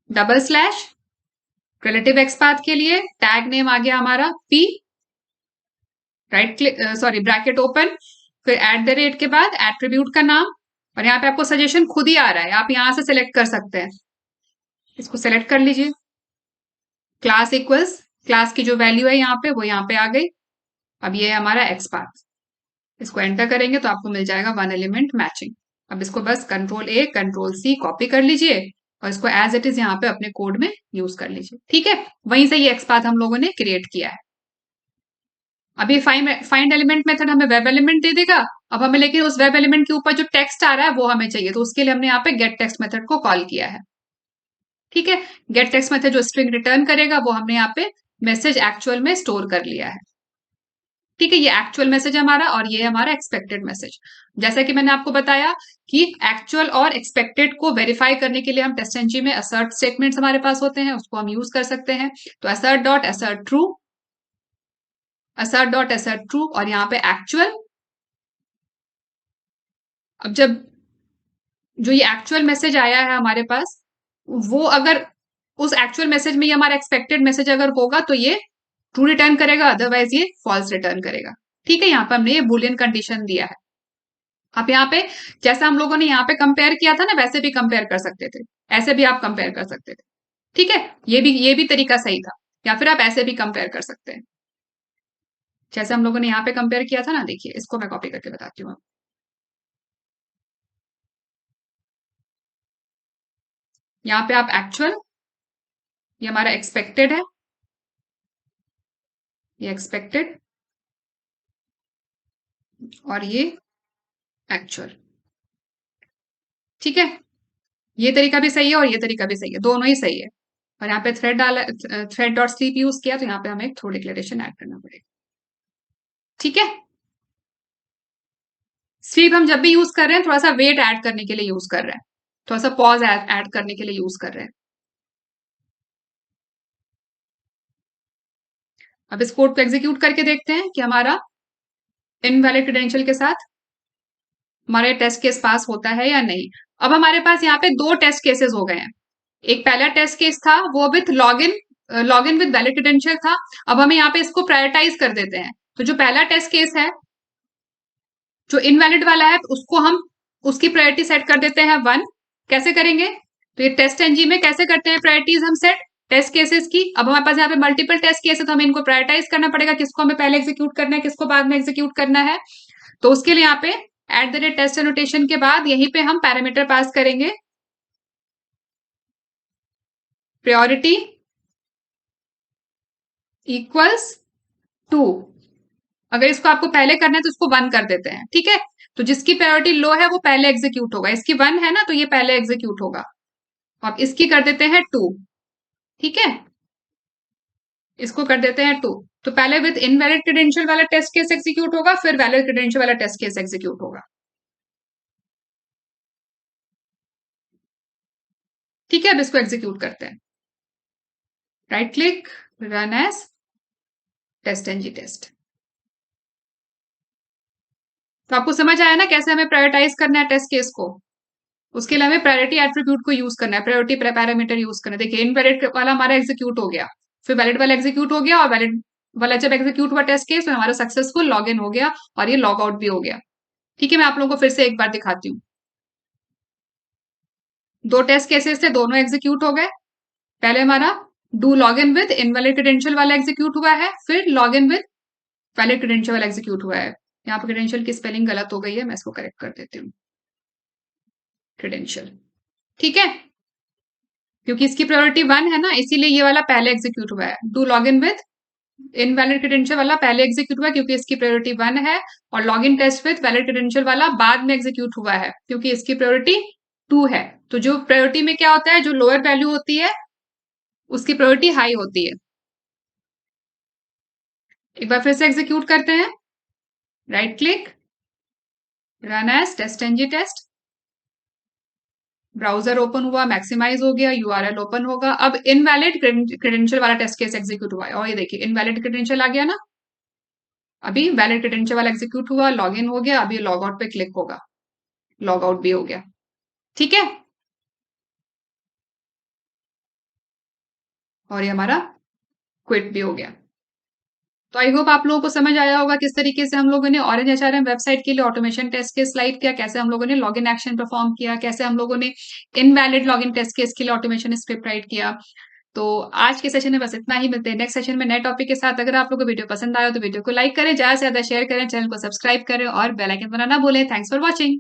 डबल स्लैश, रिलेटिव एक्सपाथ के लिए टैग नेम आ गया हमारा p, right click, sorry bracket open, फिर @ के बाद एट्रीब्यूट का नाम। और यहाँ पे आपको सजेशन खुद ही आ रहा है, आप यहाँ से सिलेक्ट कर सकते हैं। इसको सिलेक्ट कर लीजिए। क्लास इक्वल्स, क्लास की जो वैल्यू है यहाँ पे, वो यहाँ पे आ गई। अब ये है हमारा एक्सपाथ, इसको एंटर करेंगे तो आपको मिल जाएगा 1 एलिमेंट मैचिंग। अब इसको बस Ctrl+A Ctrl+C कॉपी कर लीजिए और इसको एज इट इज यहाँ पे अपने कोड में यूज कर लीजिए, ठीक है। वहीं से ये एक्सपाथ हम लोगों ने क्रिएट किया है। अब ये फाइंड एलिमेंट मेथड हमें वेब एलिमेंट दे देगा। अब हमें लेकिन उस वेब एलिमेंट के ऊपर जो टेक्स्ट आ रहा है वो हमें चाहिए, तो उसके लिए हमने यहाँ पे गेट टेक्स्ट मेथड को कॉल किया है, ठीक है। गेट टेक्स्ट मेथड जो स्ट्रिंग रिटर्न करेगा वो हमने यहाँ पे मैसेज एक्चुअल में स्टोर कर लिया है, ठीक है। ये एक्चुअल मैसेज हमारा और ये हमारा एक्सपेक्टेड मैसेज। जैसा कि मैंने आपको बताया कि एक्चुअल और एक्सपेक्टेड को वेरीफाई करने के लिए हम टेस्ट में असर्ट स्टेटमेंट्स हमारे पास होते हैं, उसको हम यूज कर सकते हैं। तो assert.assert ट्रू, assert.assert ट्रू, और यहाँ पे एक्चुअल। अब जब जो ये एक्चुअल मैसेज आया है हमारे पास, वो अगर उस एक्चुअल मैसेज में ये हमारा एक्सपेक्टेड मैसेज अगर होगा तो ये ट्रू रिटर्न करेगा, अदरवाइज ये फॉल्स रिटर्न करेगा, ठीक है। यहाँ पे हमने ये बुलियन कंडीशन दिया है। आप यहाँ पे, जैसा हम लोगों ने यहाँ पे कंपेयर किया था ना, वैसे भी कंपेयर कर सकते थे, ऐसे भी आप कंपेयर कर सकते थे, ठीक है। ये भी तरीका सही था। या फिर आप ऐसे भी कंपेयर कर सकते हैं, जैसे हम लोगों ने यहाँ पे कंपेयर किया था ना। देखिए इसको मैं कॉपी करके बताती हूँ। यहाँ पे आप एक्चुअल, ये हमारा एक्सपेक्टेड है, ये एक्सपेक्टेड, और ये एक्चुअल। ठीक है, ये तरीका भी सही है और ये तरीका भी सही है, दोनों ही सही है। और यहाँ पे थ्रेड डाला, थ्रेड डॉट स्लीप यूज किया, तो यहाँ पे हमें एक थ्रो डिक्लेरेशन ऐड करना पड़ेगा। ठीक है, स्लीप हम जब भी यूज कर रहे हैं थोड़ा सा वेट ऐड करने के लिए यूज कर रहे हैं, थोड़ा सा पॉज ऐड करने के लिए यूज कर रहे हैं। अब इस कोड को एग्जीक्यूट करके देखते हैं कि हमारा इनवैलिड क्रेडेंशियल के साथ हमारे टेस्ट केस पास होता है या नहीं। अब हमारे पास यहाँ पे दो टेस्ट केसेस हो गए हैं। एक पहला टेस्ट केस था वो with login with valid credential था। अब हमें यहाँ पे इसको प्रायोरिटाइज कर देते हैं। तो जो पहला टेस्ट केस है जो इनवैलिड वाला है उसको हम उसकी प्रायोरिटी सेट कर देते हैं 1। कैसे करेंगे, तो ये टेस्ट एनजी में कैसे करते हैं प्रायोरिटीज हम सेट टेस्ट केसेस की। अब हमारे पास यहाँ पे मल्टीपल टेस्ट केस है तो हमें इनको प्रायोरिटाइज करना पड़ेगा, किसको हमें पहले एग्जीक्यूट करना है किसको बाद में एग्जीक्यूट करना है। तो उसके लिए यहाँ पे at the rate test annotation के बाद यहीं पे हम पैरामीटर पास करेंगे प्रायोरिटी इक्वल्स टू। अगर इसको आपको पहले करना है तो इसको 1 कर देते हैं। ठीक है, तो जिसकी प्रायोरिटी लो है वो पहले एग्जीक्यूट होगा, इसकी 1 है ना तो ये पहले एग्जीक्यूट होगा। अब इसकी कर देते हैं 2। ठीक है, इसको कर देते हैं 2। तो पहले विद इनवैलिड क्रेडेंशियल वाला टेस्ट केस एग्जीक्यूट होगा, फिर वैलिड क्रेडेंशियल वाला टेस्ट केस एग्जीक्यूट होगा। ठीक है, अब इसको एग्जीक्यूट करते हैं। Right click, run as test NG test. तो आपको समझ आया ना कैसे हमें प्रायोरिटाइज करना है टेस्ट केस को। उसके लिए हमें प्रायोरिटी एट्रीब्यूट को यूज करना है, प्रायोरिटी पैरामीटर यूज करना है। देखिए इनवैलिड वाला हमारा एग्जीक्यूट हो गया, फिर वैलिड वाला एग्जीक्यूट हो गया, और वैलिड वाला जब एग्जीक्यूट हुआ टेस्ट केस तो हमारा सक्सेसफुल लॉग इन हो गया और ये लॉग आउट भी हो गया। ठीक है, मैं आप लोगों को फिर से एक बार दिखाती हूँ। दो टेस्ट केसेस थे, दोनों एग्जीक्यूट हो गए। पहले हमारा do log in with invalid credential वाला एग्जीक्यूट हुआ है, फिर log in with valid credential वाला एग्जीक्यूट हुआ है। यहाँ पे क्रेडेंशियल की स्पेलिंग गलत हो गई है, मैं इसको करेक्ट कर देती हूँ, क्रेडेंशियल। ठीक है, क्योंकि इसकी प्रायोरिटी 1 है ना इसीलिए ये वाला पहले एग्जीक्यूट हुआ है। Do log in with invalid credential वाला पहले एग्जीक्यूट हुआ क्योंकि इसकी प्रायोरिटी 1 है, और log in test with valid credential वाला बाद में एग्जीक्यूट हुआ है क्योंकि इसकी प्रायोरिटी 2 है। तो जो प्रायोरिटी में क्या होता है, जो लोअर वैल्यू होती है उसकी प्रायोरिटी हाई होती है। एक बार फिर से एग्जीक्यूट करते हैं। Right click, run as test NG test. Browser open हुआ, मैक्सिमाइज हो गया, यूआरएल ओपन होगा। अब इनवैलिड क्रेडेंशियल वाला टेस्ट केस एग्जीक्यूट हुआ है, और ये देखिए इनवैलिड क्रेडेंशियल आ गया ना। अभी वैलिड क्रेडेंशियल वाला एग्जीक्यूट हुआ, लॉग इन हो गया, अभी लॉग आउट पे क्लिक होगा, लॉग आउट भी हो गया। ठीक है, और ये हमारा क्विट भी हो गया। तो आई होप आप लोगों को समझ आया होगा किस तरीके से हम लोगों ने ऑरेंज एचआरएम वेबसाइट के लिए ऑटोमेशन टेस्ट केस स्लाइड किया, कैसे हम लोगों ने लॉगिन एक्शन परफॉर्म किया, कैसे हम लोगों ने इनवैलिड लॉगिन टेस्ट केस के लिए ऑटोमेशन स्क्रिप्ट राइट किया। तो आज के सेशन में बस इतना ही, मिलते हैं नेक्स्ट सेशन में नए टॉपिक के साथ। अगर आप लोगों को वीडियो पसंद आया तो वीडियो को लाइक करें, ज्यादा से ज्यादा शेयर करें, चैनल को सब्सक्राइब करें और बेल आइकन बनाना ना भूलें। Thanks for watching.